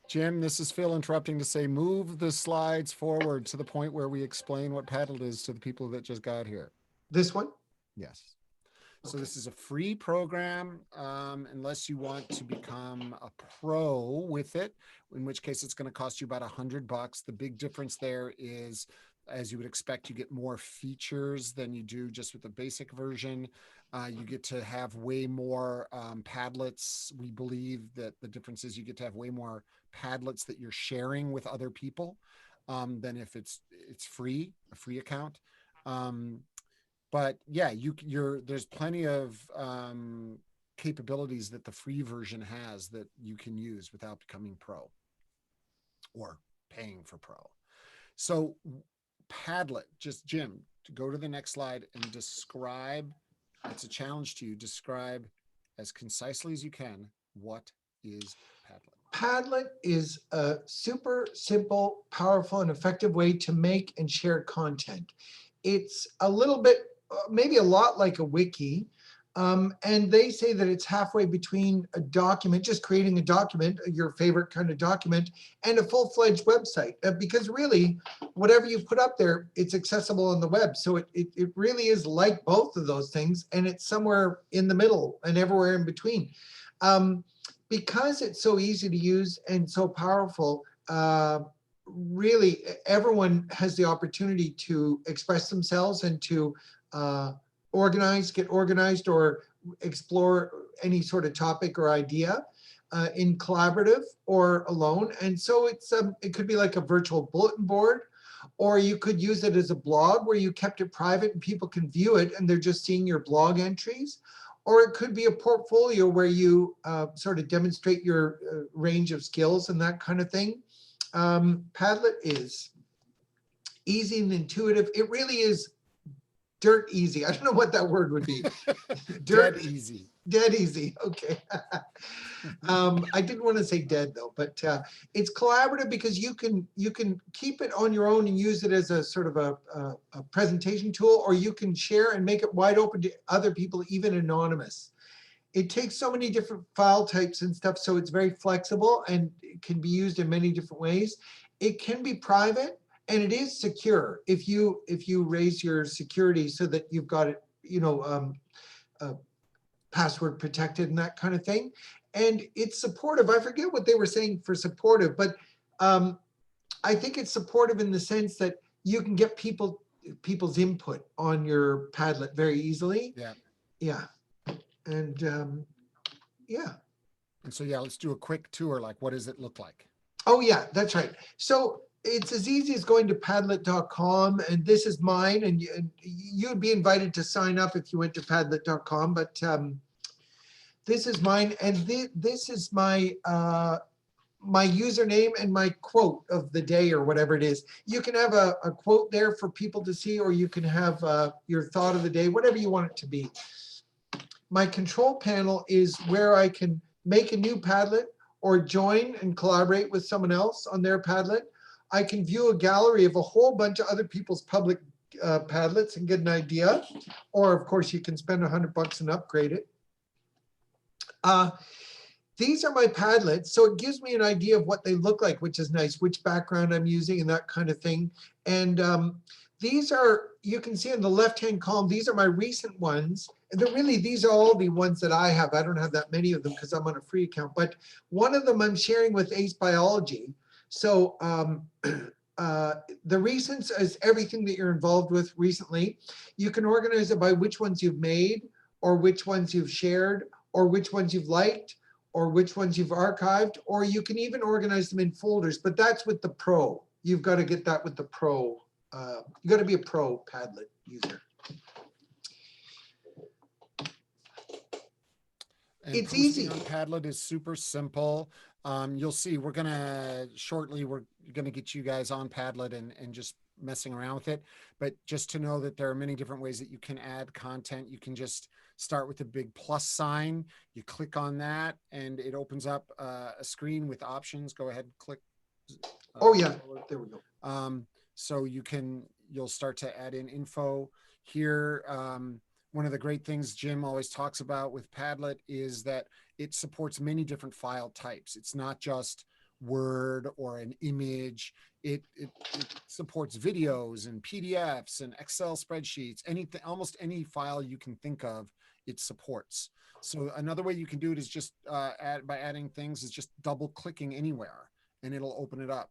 Jim, this is Phil interrupting to say, move the slides forward to the point where we explain what Padlet is to the people that just got here. This one? Yes. So this is a free program, unless you want to become a pro with it, in which case it's going to cost you about $100. The big difference there is, as you would expect, you get more features than you do just with the basic version. You get to have way more Padlets. We believe that the difference is you get to have way more Padlets that you're sharing with other people than if it's free, a free account. But yeah, there's plenty of capabilities that the free version has that you can use without becoming pro or paying for pro. So Padlet, just Jim, to go to the next slide and describe, it's a challenge to you, describe as concisely as you can, what is Padlet? Padlet is a super simple, powerful, and effective way to make and share content. It's a little bit, maybe a lot like a wiki. And they say that it's halfway between a document, just creating a document, your favorite kind of document, and a full-fledged website. Because really, whatever you put up there, it's accessible on the web. So it really is like both of those things, and it's somewhere in the middle and everywhere in between. Because it's so easy to use and so powerful, really everyone has the opportunity to express themselves and to get organized or explore any sort of topic or idea in collaborative or alone. And so it could be like a virtual bulletin board, or you could use it as a blog where you kept it private and people can view it and they're just seeing your blog entries. Or it could be a portfolio where you sort of demonstrate your range of skills and that kind of thing. Padlet is easy and intuitive. It really is dirt easy. I don't know what that word would be. Dead easy. Dead easy. Okay. I didn't want to say dead though, but it's collaborative because you can keep it on your own and use it as a sort of a presentation tool, or you can share and make it wide open to other people, even anonymous. It takes so many different file types and stuff, so it's very flexible and it can be used in many different ways. It can be private. And it is secure if you raise your security so that you've got it, password protected and that kind of thing. And it's supportive. I forget what they were saying for supportive, but I think it's supportive in the sense that you can get people's input on your Padlet very easily. Yeah. Yeah. And yeah. And so, yeah, let's do a quick tour. Like, what does it look like? Oh, yeah, that's right. So it's as easy as going to padlet.com, and this is mine, and you'd be invited to sign up if you went to padlet.com, but this is mine, and this is my my username and my quote of the day or whatever it is. You can have a quote there for people to see, or you can have your thought of the day, whatever you want it to be. My control panel is where I can make a new Padlet or join and collaborate with someone else on their Padlet. I can view a gallery of a whole bunch of other people's public Padlets and get an idea. Or of course you can spend $100 and upgrade it. These are my Padlets, so it gives me an idea of what they look like, which is nice, which background I'm using and that kind of thing. And these are, you can see in the left-hand column, these are my recent ones. And these are all the ones that I have. I don't have that many of them because I'm on a free account, but one of them I'm sharing with Ace Biology. So the recents is everything that you're involved with recently. You can organize it by which ones you've made, or which ones you've shared, or which ones you've liked, or which ones you've archived, or you can even organize them in folders, but that's with the Pro. You've got to get that with the Pro. You got to be a Pro Padlet user. And it's posting easy on Padlet is super simple. You'll see we're gonna get you guys on Padlet and just messing around with it. But just to know that there are many different ways that you can add content. You can just start with a big plus sign. You click on that and it opens up a screen with options. Go ahead and click. Oh yeah, there we go. So you'll start to add in info here. One of the great things Jim always talks about with Padlet is that it supports many different file types. It's not just Word or an image. It supports videos and PDFs and Excel spreadsheets, anything, almost any file you can think of, it supports. So another way you can do it is just by adding things is just double clicking anywhere and it'll open it up.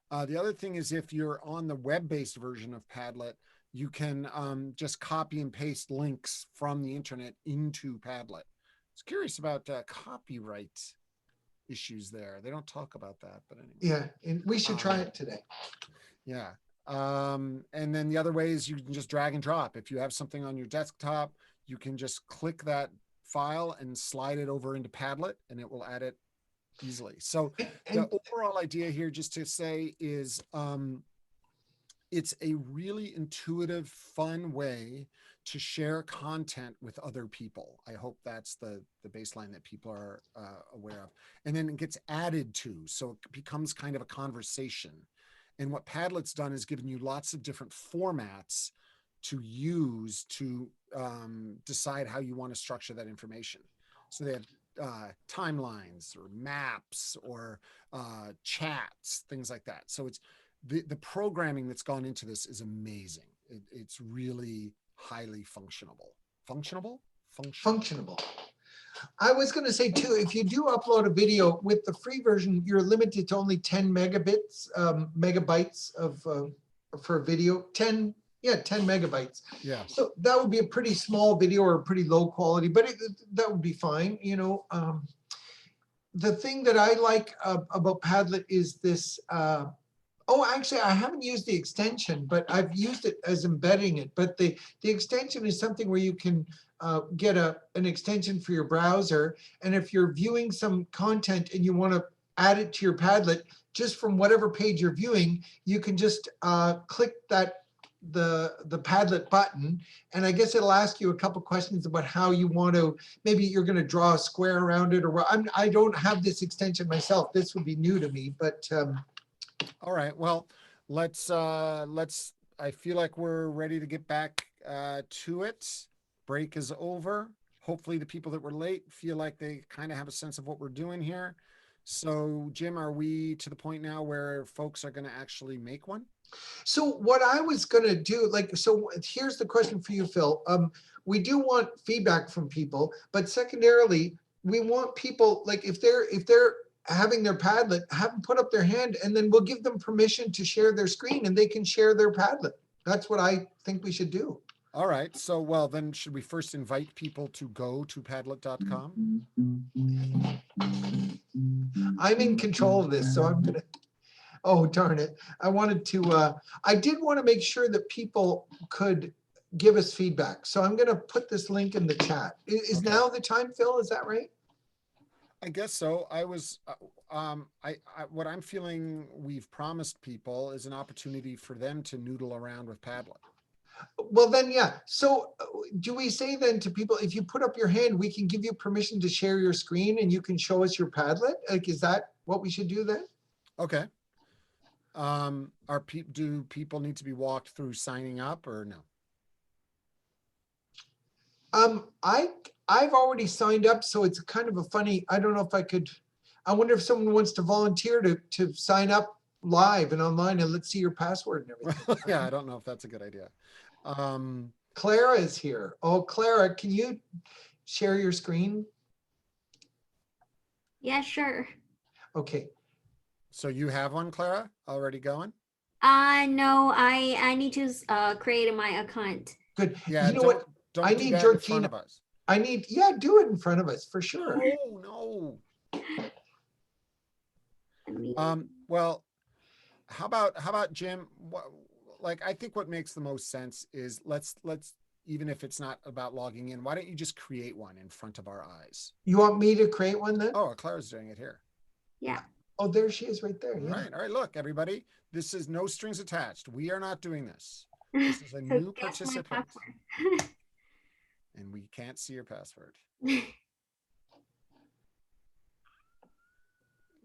The other thing is if you're on the web-based version of Padlet, you can just copy and paste links from the internet into Padlet. I was curious about copyright issues there. They don't talk about that, but anyway. Yeah, and we should try it today. Yeah. And then the other way is you can just drag and drop. If you have something on your desktop, you can just click that file and slide it over into Padlet and it will add it easily. So the overall idea here, just to say, is it's a really intuitive, fun way to share content with other people. I hope that's the baseline that people are aware of. And then it gets added to, so it becomes kind of a conversation. And what Padlet's done is given you lots of different formats to use to decide how you want to structure that information. So they have timelines or maps or chats, things like that. So it's the programming that's gone into this is amazing. It's really highly functionable. Functionable. I was going to say too, if you do upload a video with the free version, you're limited to only 10 megabytes of for video. 10 megabytes. Yeah. So that would be a pretty small video or pretty low quality, but that would be fine. You know, the thing that I like about Padlet is this. Oh, actually, I haven't used the extension, but I've used it as embedding it. But the extension is something where you can get an extension for your browser. And if you're viewing some content and you want to add it to your Padlet, just from whatever page you're viewing, you can just click the Padlet button. And I guess it'll ask you a couple questions about how you want to, maybe you're going to draw a square around it, or I don't have this extension myself. This would be new to me, but all right, well, let's I feel like we're ready to get back to it. Break is over. Hopefully the people that were late feel like they kind of have a sense of what we're doing here. So Jim, are we to the point now where folks are going to actually make one? So what I was going to do, so here's the question for you, Phil. We do want feedback from people, but secondarily, we want people, like if they're having their Padlet, have them put up their hand, and then we'll give them permission to share their screen and they can share their Padlet. That's what I think we should do. All right. So, well, then should we first invite people to go to padlet.com? I'm in control of this, so I'm going to, oh, darn it. I did want to make sure that people could give us feedback. So I'm going to put this link in the chat. Is Okay. Now the time, Phil? Is that right? I guess so. I was, what I'm feeling we've promised people is an opportunity for them to noodle around with Padlet. Well, then, yeah. So do we say then to people, if you put up your hand, we can give you permission to share your screen and you can show us your Padlet? Like, is that what we should do then? Okay. Do people need to be walked through signing up or no? I've already signed up, so it's kind of a funny, I don't know if I could, I wonder if someone wants to volunteer to sign up live and online and let's see your password and everything. Yeah, I don't know if that's a good idea. Clara is here. Oh, Clara, can you share your screen? Yeah, sure. Okay. So you have one, Clara, already going? No, I need to create my account. Good. Yeah, you know what? Don't I do need that Georgina. in front of us. Yeah, do it in front of us for sure. No. Well, how about Jim? Like, I think what makes the most sense is let's even if it's not about logging in, why don't you just create one in front of our eyes? You want me to create one then? Oh, Clara's doing it here. Yeah. Oh, there she is right there. All Yeah. right. All right. Look, everybody, this is no strings attached. We are not doing this. This is a new participant. And we can't see your password.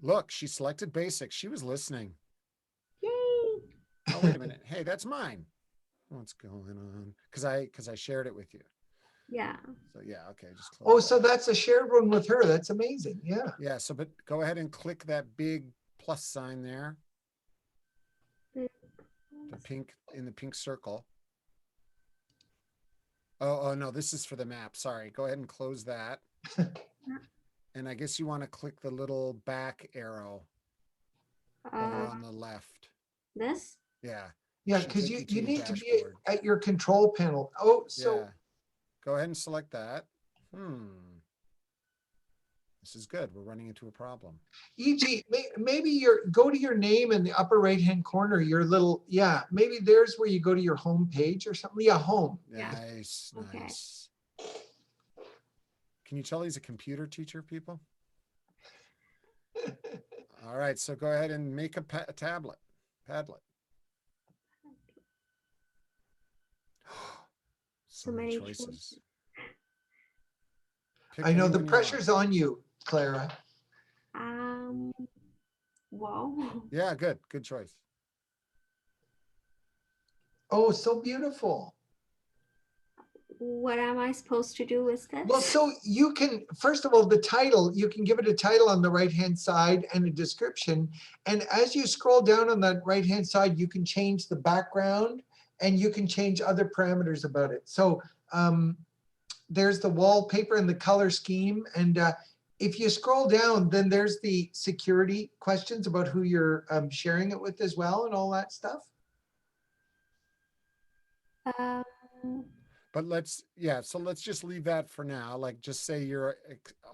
Look, she selected basic. She was listening. Yay. Oh, wait a minute. Hey, that's mine. What's going on? Because I shared it with you. Yeah. So yeah, okay. Just Oh, so that's a shared one with her. That's amazing. Yeah. Yeah. So, but go ahead and click that big plus sign there. The pink in the pink circle. Oh no, this is for the map. Sorry. Go ahead and close that. And I guess you want to click the little back arrow over on the left. This? Yeah. Yeah, because you need to be at your control panel. Oh, so yeah. Go ahead and select that. This is good. We're running into a problem. E.g., maybe go to your name in the upper right-hand corner, your little, maybe there's where you go to your home page or something. Yeah, home. Nice, Okay. nice. Can you tell he's a computer teacher, people? All right, so go ahead and make a Padlet. So many choices. I know the pressure's on you, Clara. Wow. Yeah, good choice. Oh, so beautiful. What am I supposed to do with this? Well, so you can, first of all, the title, you can give it a title on the right-hand side and a description. And as you scroll down on that right-hand side, you can change the background and you can change other parameters about it. So there's the wallpaper and the color scheme. And if you scroll down, then there's the security questions about who you're sharing it with as well and all that stuff. But let's just leave that for now. Like, just say you're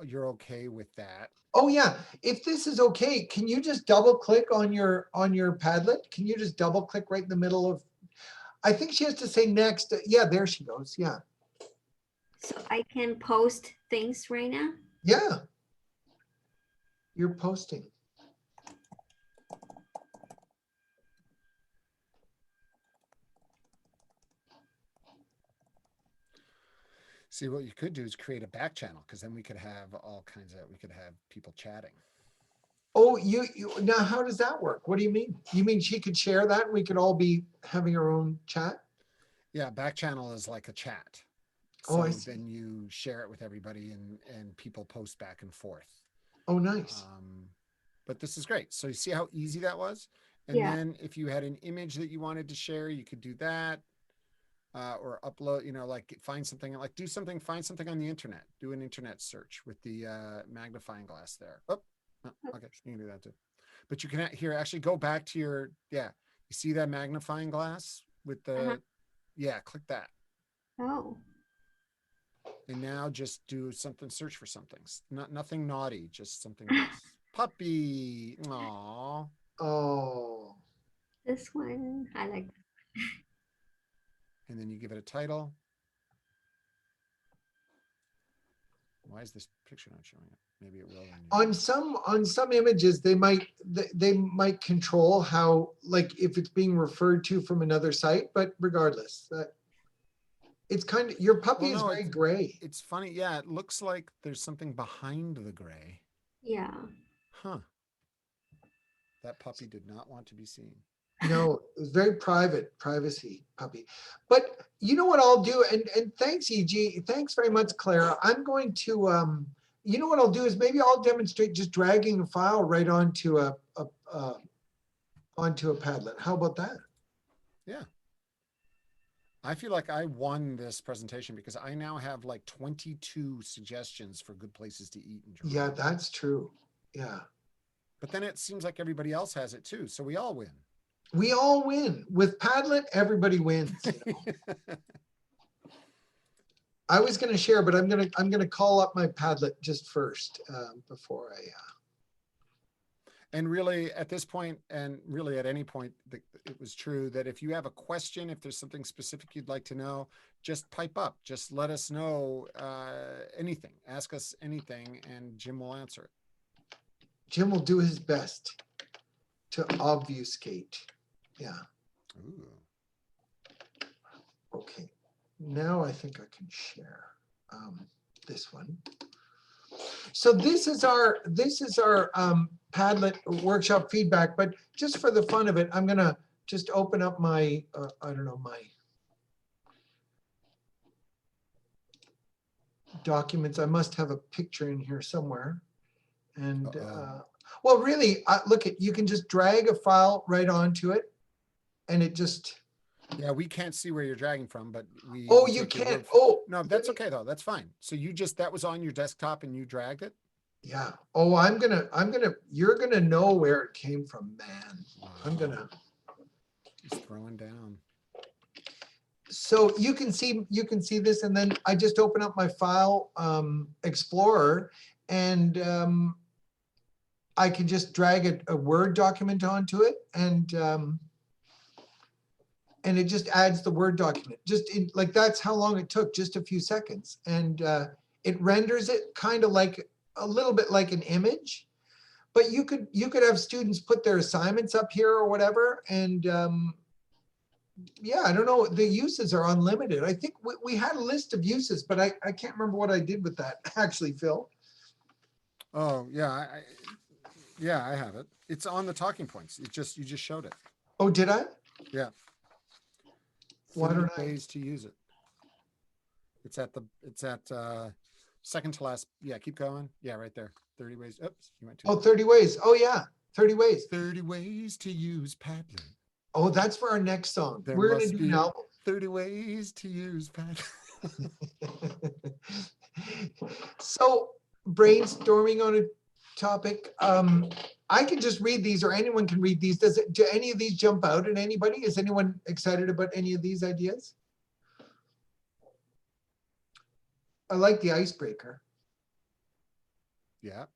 okay with that. Oh yeah, if this is okay, can you just double click on your Padlet? Can you just double click right in the middle of, I think she has to say next. Yeah, there she goes. Yeah. So I can post things right now? Yeah. You're posting. See, what you could do is create a back channel, because then we could have we could have people chatting. Oh, you now how does that work? What do you mean? You mean she could share that and we could all be having our own chat? Yeah, back channel is like a chat. So I see. Then you share it with everybody and people post back and forth. Oh, nice. But this is great. So you see how easy that was? And then if you had an image that you wanted to share, you could do that. Or upload, like find something on the internet, do an internet search with the magnifying glass there. Oh, okay, you can do that too. But you can actually go back to your, you see that magnifying glass with the, click that. Oh. And now just do something, search for something. Nothing naughty, just something nice. Puppy. Aww. Oh. This one, I like. And then you give it a title. Why is this picture not showing up? Maybe it will. On some images, they might control how, like if it's being referred to from another site, but regardless, it's kind of, your puppy is very gray. It's funny. Yeah, it looks like there's something behind the gray. Yeah. Huh. That puppy did not want to be seen. No, it was very privacy puppy. But you know what I'll do, and thanks, EG. Thanks very much, Clara. I'm going to, you know what I'll do is maybe I'll demonstrate just dragging a file right onto a Padlet. How about that? Yeah. I feel like I won this presentation because I now have like 22 suggestions for good places to eat in Germany. Yeah, that's true. Yeah. But then it seems like everybody else has it too, so we all win. We all win. With Padlet, everybody wins. I was going to share, but I'm going to call up my Padlet just first before I. And really at this point, and really at any point, it was true that if you have a question, if there's something specific you'd like to know, just pipe up, just let us know anything, ask us anything, and Jim will answer it. Jim will do his best to obfuscate. Yeah. Ooh. Okay. Now I think I can share this one. So this is our Padlet workshop feedback, but just for the fun of it, I'm gonna just open up my I don't know, my documents. I must have a picture in here somewhere. And well, really, look, you can just drag a file right onto it, and it just. Yeah, we can't see where you're dragging from, but we. Oh, you can't. Oh, no, that's okay though. That's fine. So that was on your desktop and you dragged it. Yeah. Oh, you're gonna know where it came from, man. Wow. He's throwing down. So you can see this, and then I just open up my file Explorer, and I can just drag a Word document onto it, and it just adds the Word document. Like that's how long it took, just a few seconds, and it renders it kind of like a little bit like an image. But you could have students put their assignments up here or whatever, and yeah, I don't know. The uses are unlimited. I think we had a list of uses, but I can't remember what I did with that actually, Phil. Oh yeah, I have it. It's on the talking points. You just showed it. Oh, did I? Yeah. Why don't I? Ways to use it. It's at second to last. Yeah, keep going. Yeah, right there. 30 ways. Oops, you went too. Oh, 30 ways. Oh yeah, 30 ways. 30 ways to use Padlet. Oh, that's for our next song. We're gonna do an album. 30 ways to use Padlet. So brainstorming on a topic. I can just read these, or anyone can read these. Do any of these jump out at anybody? Is anyone excited about any of these ideas? I like the icebreaker. Yeah.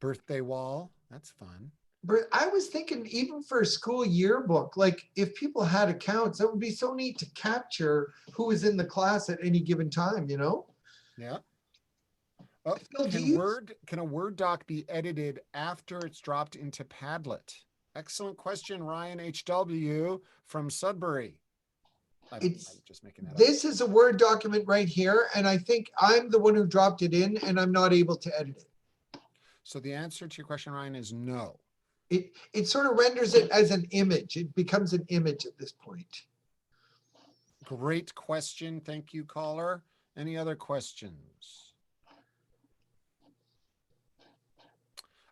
Birthday wall. That's fun. But I was thinking, even for a school yearbook, like if people had accounts, that would be so neat to capture who was in the class at any given time, you know? Yeah. Oh, can a Word doc be edited after it's dropped into Padlet? Excellent question, Ryan HW from Sudbury. I'm just making that up. This is a Word document right here, and I think I'm the one who dropped it in, and I'm not able to edit it. So the answer to your question, Ryan, is no. It sort of renders it as an image. It becomes an image at this point. Great question. Thank you, caller. Any other questions?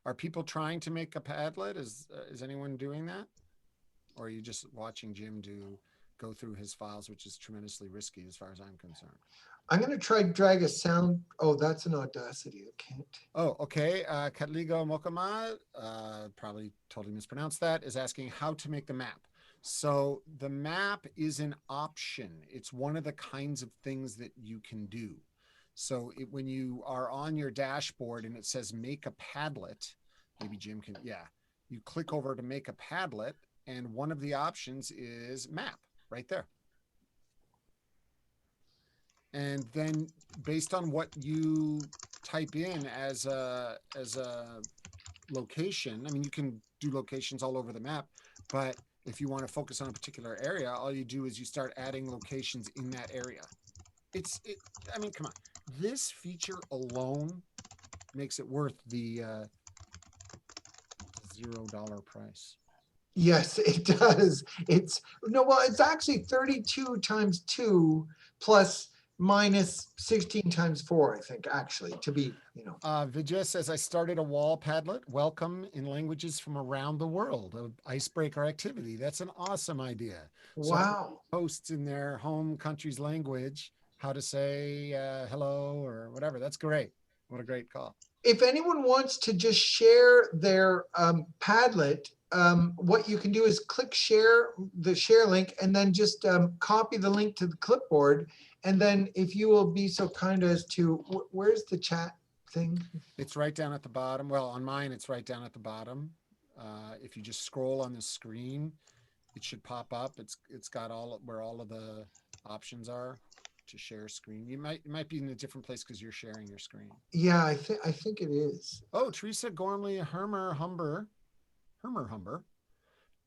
Are people trying to make a Padlet? Is anyone doing that? Or are you just watching Jim go through his files, which is tremendously risky as far as I'm concerned? I'm going to try to drag a sound. Oh, that's an Audacity. I can't. Oh, okay. Katligo Mokama, probably totally mispronounced that, is asking how to make the map. So the map is an option. It's one of the kinds of things that you can do. So when you are on your dashboard and it says make a Padlet, maybe Jim can, yeah, you click over to make a Padlet, and one of the options is map right there. And then based on what you type in as a location, I mean, you can do locations all over the map, but if you want to focus on a particular area, all you do is you start adding locations in that area. I mean, come on. This feature alone makes it worth the $0 price. Yes, it does. It's actually 32 times 2 plus minus 16 times 4, I think, actually, to be, you know. Vijay says, I started a wall Padlet. Welcome in languages from around the world. An icebreaker activity. That's an awesome idea. Wow. So posts in their home country's language how to say hello or whatever. That's great. What a great call. If anyone wants to just share their Padlet, what you can do is click the share link, and then just copy the link to the clipboard. And then if you will be so kind as to, where's the chat thing? It's right down at the bottom. Well, on mine, it's right down at the bottom. If you just scroll on the screen, it should pop up. It's got where all of the options are to share screen. It might be in a different place because you're sharing your screen. Yeah, I think it is. Oh, Teresa Gormley Humber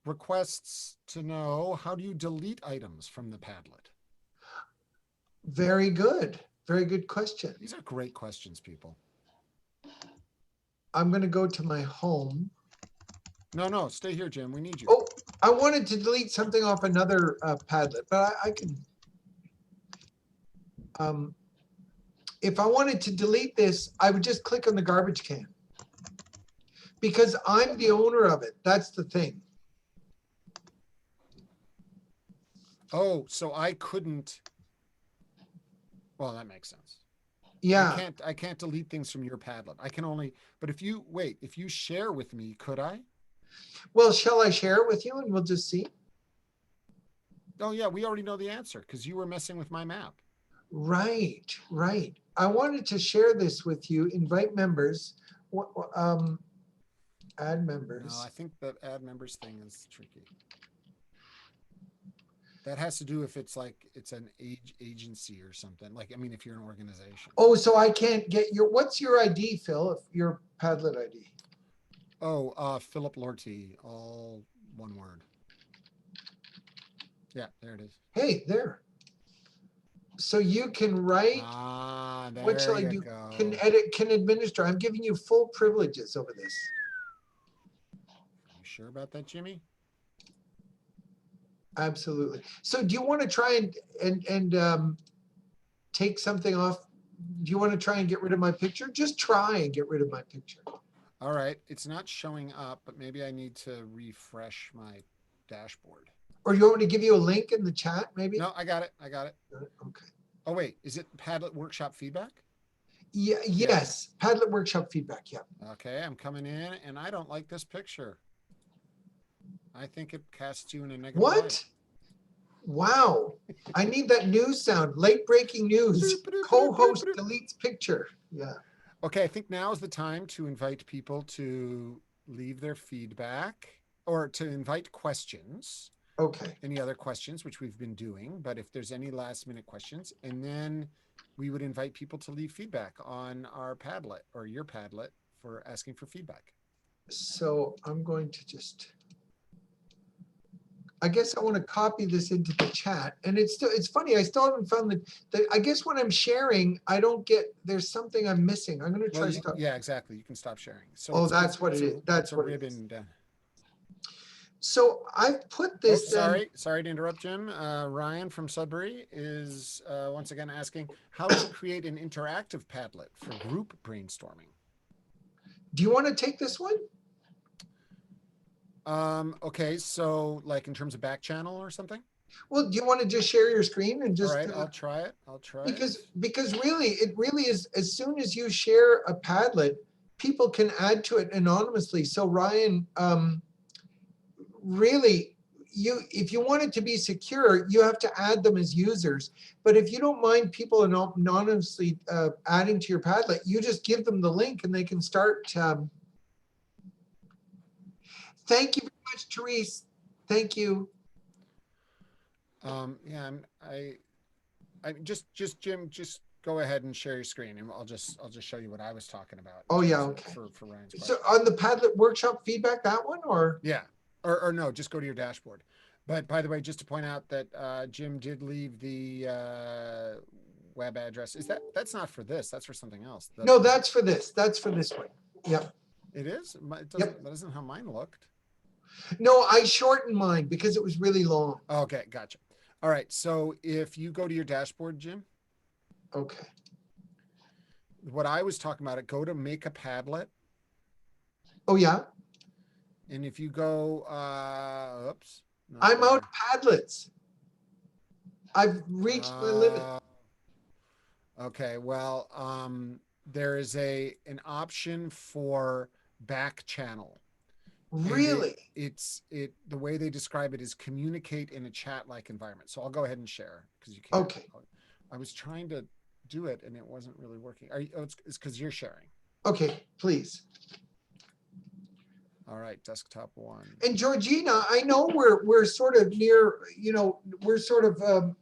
requests to know, how do you delete items from the Padlet? Very good. Very good question. These are great questions, people. I'm going to go to my home. No, stay here, Jim. We need you. Oh, I wanted to delete something off another Padlet, but I can. If I wanted to delete this, I would just click on the garbage can. Because I'm the owner of it. That's the thing. Oh, so I couldn't. Well, that makes sense. Yeah. I can't delete things from your Padlet. I can only, but if you share with me, could I? Well, shall I share it with you and we'll just see? Oh yeah, we already know the answer because you were messing with my map. Right. I wanted to share this with you. Invite members. Add members. No, I think that add members thing is tricky. That has to do if it's like it's an agency or something. Like, I mean, if you're an organization. Oh, so I can't get what's your ID, Phil? If your Padlet ID. Oh, Philip Lortie, all one word. Yeah, there it is. Hey, there. So you can write. There what shall I do? Go. Can edit, can administer. I'm giving you full privileges over this. You sure about that, Jimmy? Absolutely. So do you want to try and take something off? Do you want to try and get rid of my picture? Just try and get rid of my picture. All right. It's not showing up, but maybe I need to refresh my dashboard. Or you want me to give you a link in the chat, maybe? No, I got it. Okay. Oh, wait. Is it Padlet Workshop feedback? Yeah. Yes. Padlet Workshop feedback. Yeah. Okay. I'm coming in and I don't like this picture. I think it casts you in a negative What? light. Wow. I need that news sound. Late breaking news. Co-host deletes picture. Yeah. Okay. I think now is the time to invite people to leave their feedback or to invite questions. Okay. Any other questions, which we've been doing, but if there's any last minute questions, and then we would invite people to leave feedback on our Padlet or your Padlet for asking for feedback. So I'm going to just, I guess I want to copy this into the chat, and it's funny. I still haven't found the I guess when I'm sharing, I don't get, there's something I'm missing. I'm going to try stop. Yeah, exactly. You can stop sharing. So oh, that's what it is. That's what it is. So I've put this. Sorry to interrupt, Jim. Ryan from Sudbury is once again asking how to create an interactive Padlet for group brainstorming. Do you want to take this one? Okay, so like in terms of back channel or something? Well, do you want to just share your screen and just? All right, I'll try it. Because really, it really is. As soon as you share a Padlet, people can add to it anonymously. So Ryan, really, if you want it to be secure, you have to add them as users. But if you don't mind people anonymously adding to your Padlet, you just give them the link and they can start. Thank you very much, Therese. Thank you. Yeah, I just Jim, just go ahead and share your screen, and I'll just show you what I was talking about. Oh yeah, okay. For Ryan's question. So on the Padlet Workshop feedback, that one, or yeah, or no, just go to your dashboard. But by the way, just to point out that Jim did leave the web address. That's not for this? That's for something else. No, that's for this. That's for this one. Yep. It is. That isn't how mine looked. No, I shortened mine because it was really long. Okay, gotcha. All right, so if you go to your dashboard, Jim. Okay. What I was talking about, go to Make a Padlet. Oh, yeah. And if you go, oops. I'm out of Padlets. I've reached my limit. Okay, well, there is an option for back channel. Really? The way they describe it is communicate in a chat-like environment. So I'll go ahead and share because you can. Okay. I was trying to do it and it wasn't really working. It's because you're sharing. Okay, please. All right, desktop 1. And Georgina, I know we're sort of near, we're sort of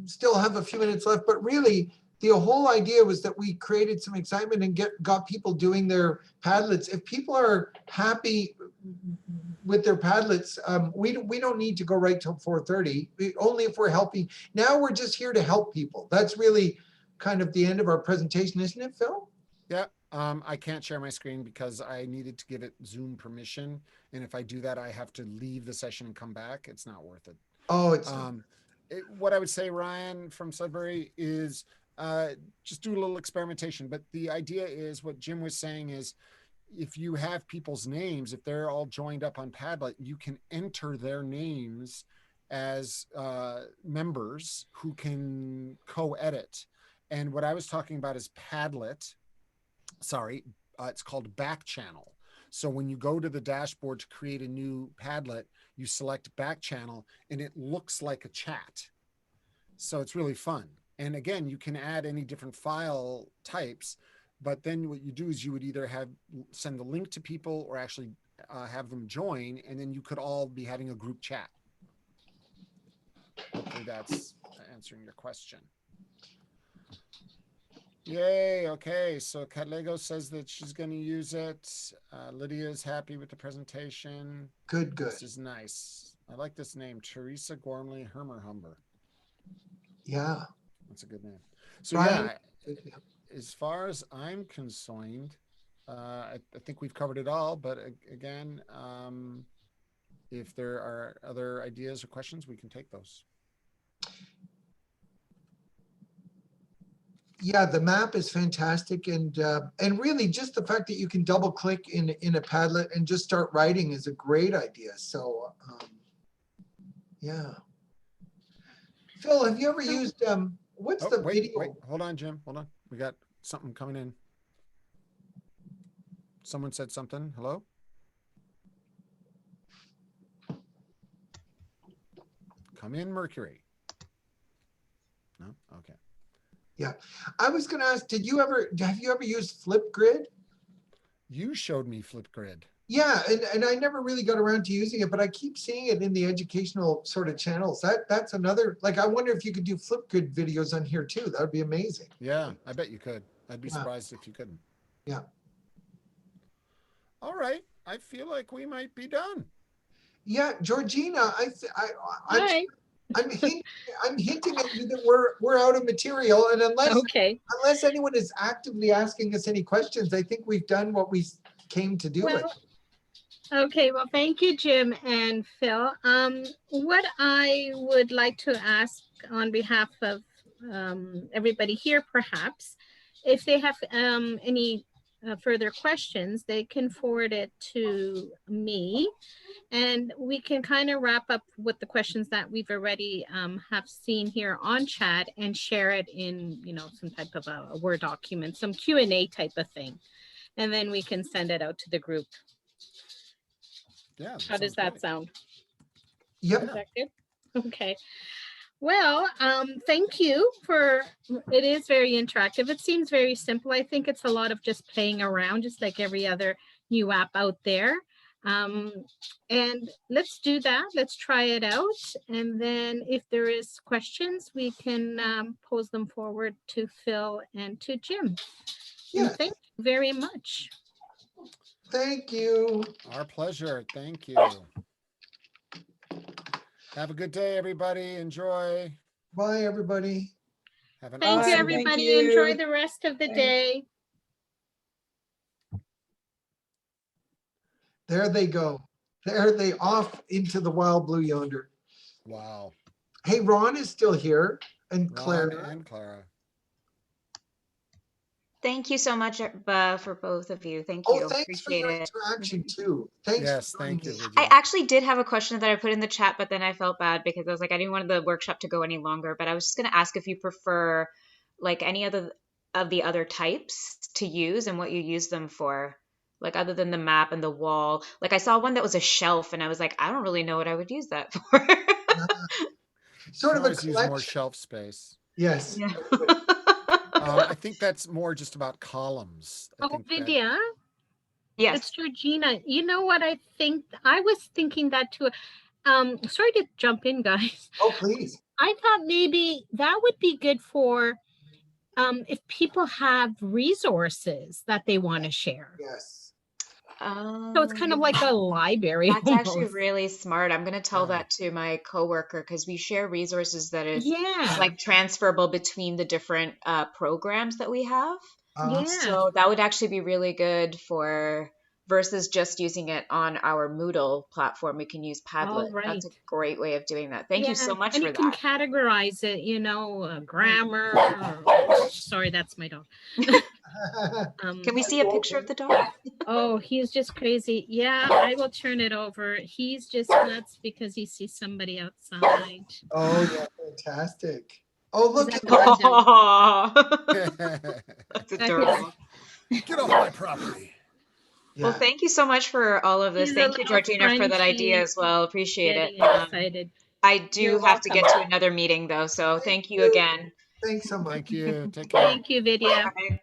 still have a few minutes left, but really the whole idea was that we created some excitement and got people doing their Padlets. If people are happy with their Padlets, we don't need to go right till 4:30. Only if we're helping. Now we're just here to help people. That's really kind of the end of our presentation, isn't it, Phil? Yeah. I can't share my screen because I needed to give it Zoom permission. And if I do that, I have to leave the session and come back. It's not worth it. Oh, it's what I would say, Ryan from Sudbury, is just do a little experimentation. But the idea is what Jim was saying is if you have people's names, if they're all joined up on Padlet, you can enter their names as members who can co-edit. And what I was talking about is Padlet. Sorry, it's called back channel. So when you go to the dashboard to create a new Padlet, you select back channel and it looks like a chat. So it's really fun. And again, you can add any different file types, but then what you do is you would either send the link to people or actually have them join, and then you could all be having a group chat. Hopefully that's answering your question. Yay. Okay. So Catlego says that she's going to use it. Lydia is happy with the presentation. Good. This is nice. I like this name, Teresa Gormley Hermerhumber. Yeah. That's a good name. So Ryan? Yeah, as far as I'm concerned, I think we've covered it all, but again, if there are other ideas or questions, we can take those. Yeah, the map is fantastic, and really just the fact that you can double click in a Padlet and just start writing is a great idea. So yeah. Phil, have you ever used what's the video? Wait, hold on, Jim. Hold on. We got something coming in. Someone said something. Hello? Come in, Mercury. No? Okay. Yeah. I was going to ask, have you ever used Flipgrid? You showed me Flipgrid. Yeah, and I never really got around to using it, but I keep seeing it in the educational sort of channels. That's another, like, I wonder if you could do Flipgrid videos on here too. That would be amazing. Yeah, I bet you could. I'd be surprised if you couldn't. Yeah. All right. I feel like we might be done. Yeah, Georgina, I'm hinting at you that we're out of material, and unless anyone is actively asking us any questions, I think we've done what we came to do. Okay, well, thank you, Jim and Phil. What I would like to ask on behalf of everybody here, perhaps, if they have any further questions, they can forward it to me, and we can kind of wrap up with the questions that we've already have seen here on chat and share it in, some type of a Word document, some Q&A type of thing, and then we can send it out to the group. Yeah. How does that sound? Yep. Is that good? Okay. Well, thank you it is very interactive. It seems very simple. I think it's a lot of just playing around, just like every other new app out there. And let's do that. Let's try it out. And then if there is questions, we can pose them forward to Phil and to Jim. Yeah. And thank you very much. Thank you. Our pleasure. Thank you. Have a good day, everybody. Enjoy. Bye, everybody. Have an Thank you, everybody. Enjoy the rest of the day. There they go. There they off into the wild blue yonder. Wow. Hey, Ron is still here, and Ron Clara. and Clara. Thank you so much for both of you. Thank you. Oh, thanks Appreciate for your it. interaction too. Thanks. Yes, thank you. I actually did have a question that I put in the chat, but then I felt bad because I was like, I didn't want the workshop to go any longer. But I was just going to ask if you prefer like any of the other types to use and what you use them for, like other than the map and the wall. Like I saw one that was a shelf, and I was like, I don't really know what I would use that for. Sort of a use more shelf space. Yes. Yeah. I think that's more just about columns. I Oh, think that, Vidya, Yes. it's Georgina. You know what I think? I was thinking that too. Sorry to jump in, guys. Oh, please. I thought maybe that would be good for if people have resources that they want to share. Yes. So it's kind of like a library. That's actually almost. really smart. I'm going to tell Yeah. that to my coworker because we share resources that is Yeah. like transferable between the different programs that we have. Yeah. So that would actually be really good for versus just using it on our Moodle platform. We can use Padlet. All right. That's a great way of doing that. Thank you so much and for you can that. categorize it, grammar. Sorry, that's my dog. Can we see a picture of the dog? Oh, he's just crazy. Yeah, I will turn it over. He's just nuts because he sees somebody outside. Oh, yeah, fantastic. Oh, look at that. That's adorable. Get off my property. Well, thank you so much for all of this. He's Thank a you, little Georgina, for that Frenchie, idea as well. Appreciate it. getting excited. I do You're have to get welcome. to another meeting though, so thank you again. Thanks so much. Thank you. Take care. Thank you, Vidya. Bye.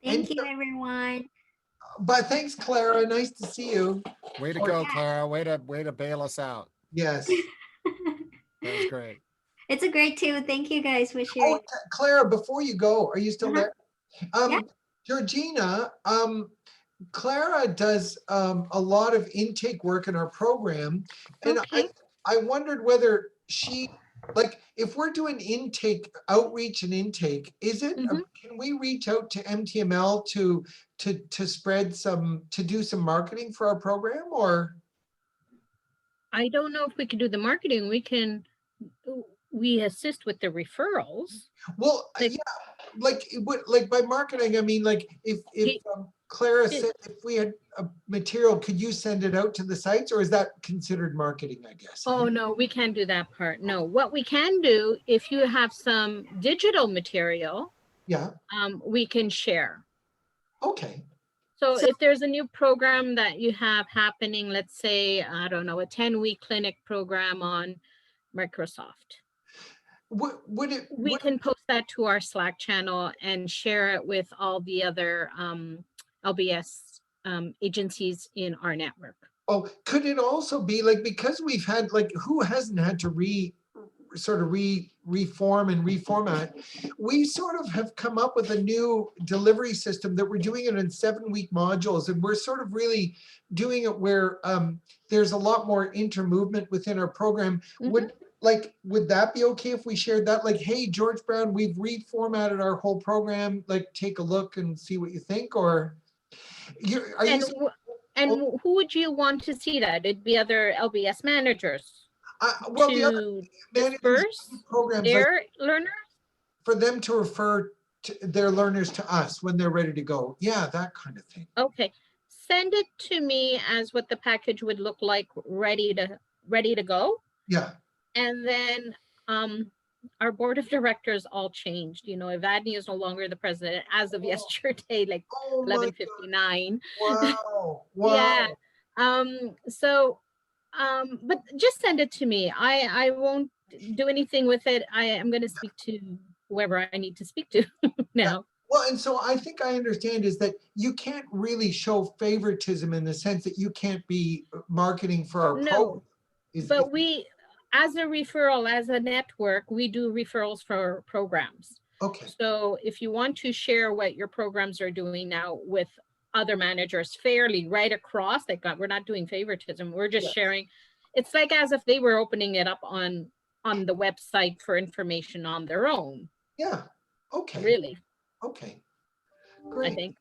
Thank you, everyone. But thanks, Clara. Nice to see you. Way to go, Clara. Way to bail us out. Yes. That was great. It's a great too. Thank you guys for sharing. Oh, Clara, before you go, are you still there? Yeah. Georgina, Clara does a lot of intake work in our program, and I wondered whether she, like, if we're doing intake, outreach and intake, is it, can we reach out to MTML to spread some, to do some marketing for our program, or? I don't know if we can do the marketing. We assist with the referrals. Well, yeah, like by marketing, I mean, like if Clara said, if we had a material, could you send it out to the sites, or is that considered marketing, I guess? Oh, no, we can't do that part. No, what we can do, if you have some digital material, we can share. Okay. So if there's a new program that you have happening, let's say, I don't know, a 10-week clinic program on Microsoft. We can post that to our Slack channel and share it with all the other LBS agencies in our network. Oh, could it also be like, because we've had, like, who hasn't had to reform and reformat, we sort of have come up with a new delivery system that we're doing it in 7-week modules, and we're sort of really doing it where there's a lot more intermovement within our program. Would that be okay if we shared that? Like, hey, George Brown, we've reformatted our whole program. Like, take a look and see what you think. Or who would you want to see that? It'd be other LBS managers to disperse their learners? For them to refer to their learners to us when they're ready to go. Yeah, that kind of thing. Okay. Send it to me as what the package would look like, ready to go. Yeah. And then our board of directors all changed. Evadne is no longer the president as of yesterday, like 11:59. Wow. Yeah. But just send it to me. I won't do anything with it. I am going to speak to whoever I need to speak to now. Yeah. Well, and so I think I understand is that you can't really show favoritism in the sense that you can't be marketing for our program. But we, as a referral, as a network, we do referrals for programs. Okay. So if you want to share what your programs are doing now with other managers fairly right across, we're not doing favoritism. We're just sharing. It's like as if they were opening it up on the website for information on their own. Yeah. Okay. Really. Okay. Great. I think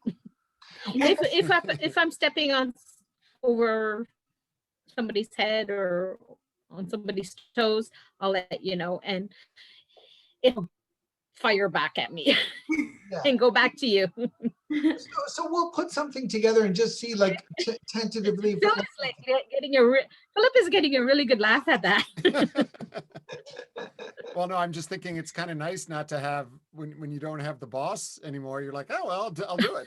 if I'm stepping over somebody's head or on somebody's toes, I'll let you know, and it'll fire back at me and go back to you. So we'll put something together and just see, like, tentatively. Philip is getting a really good laugh at that. Well, no, I'm just thinking it's kind of nice not to have, when you don't have the boss anymore, you're like, oh, well, I'll do it.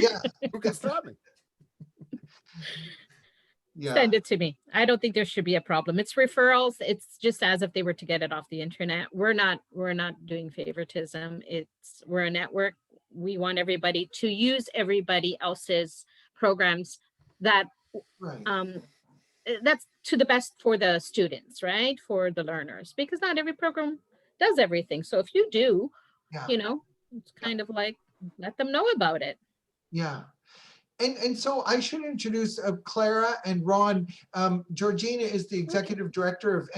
Yeah. Who can stop me? Yeah. Send it to me. I don't think there should be a problem. It's referrals. It's just as if they were to get it off the internet. We're not doing favoritism. We're a network. We want everybody to use everybody else's programs that Right. that's to the best for the students, right? For the learners, because not every program does everything. So if you do, Yeah. you know, it's kind of like, let them know about it. Yeah. And so I should introduce Clara and Ron. Georgina is the executive director of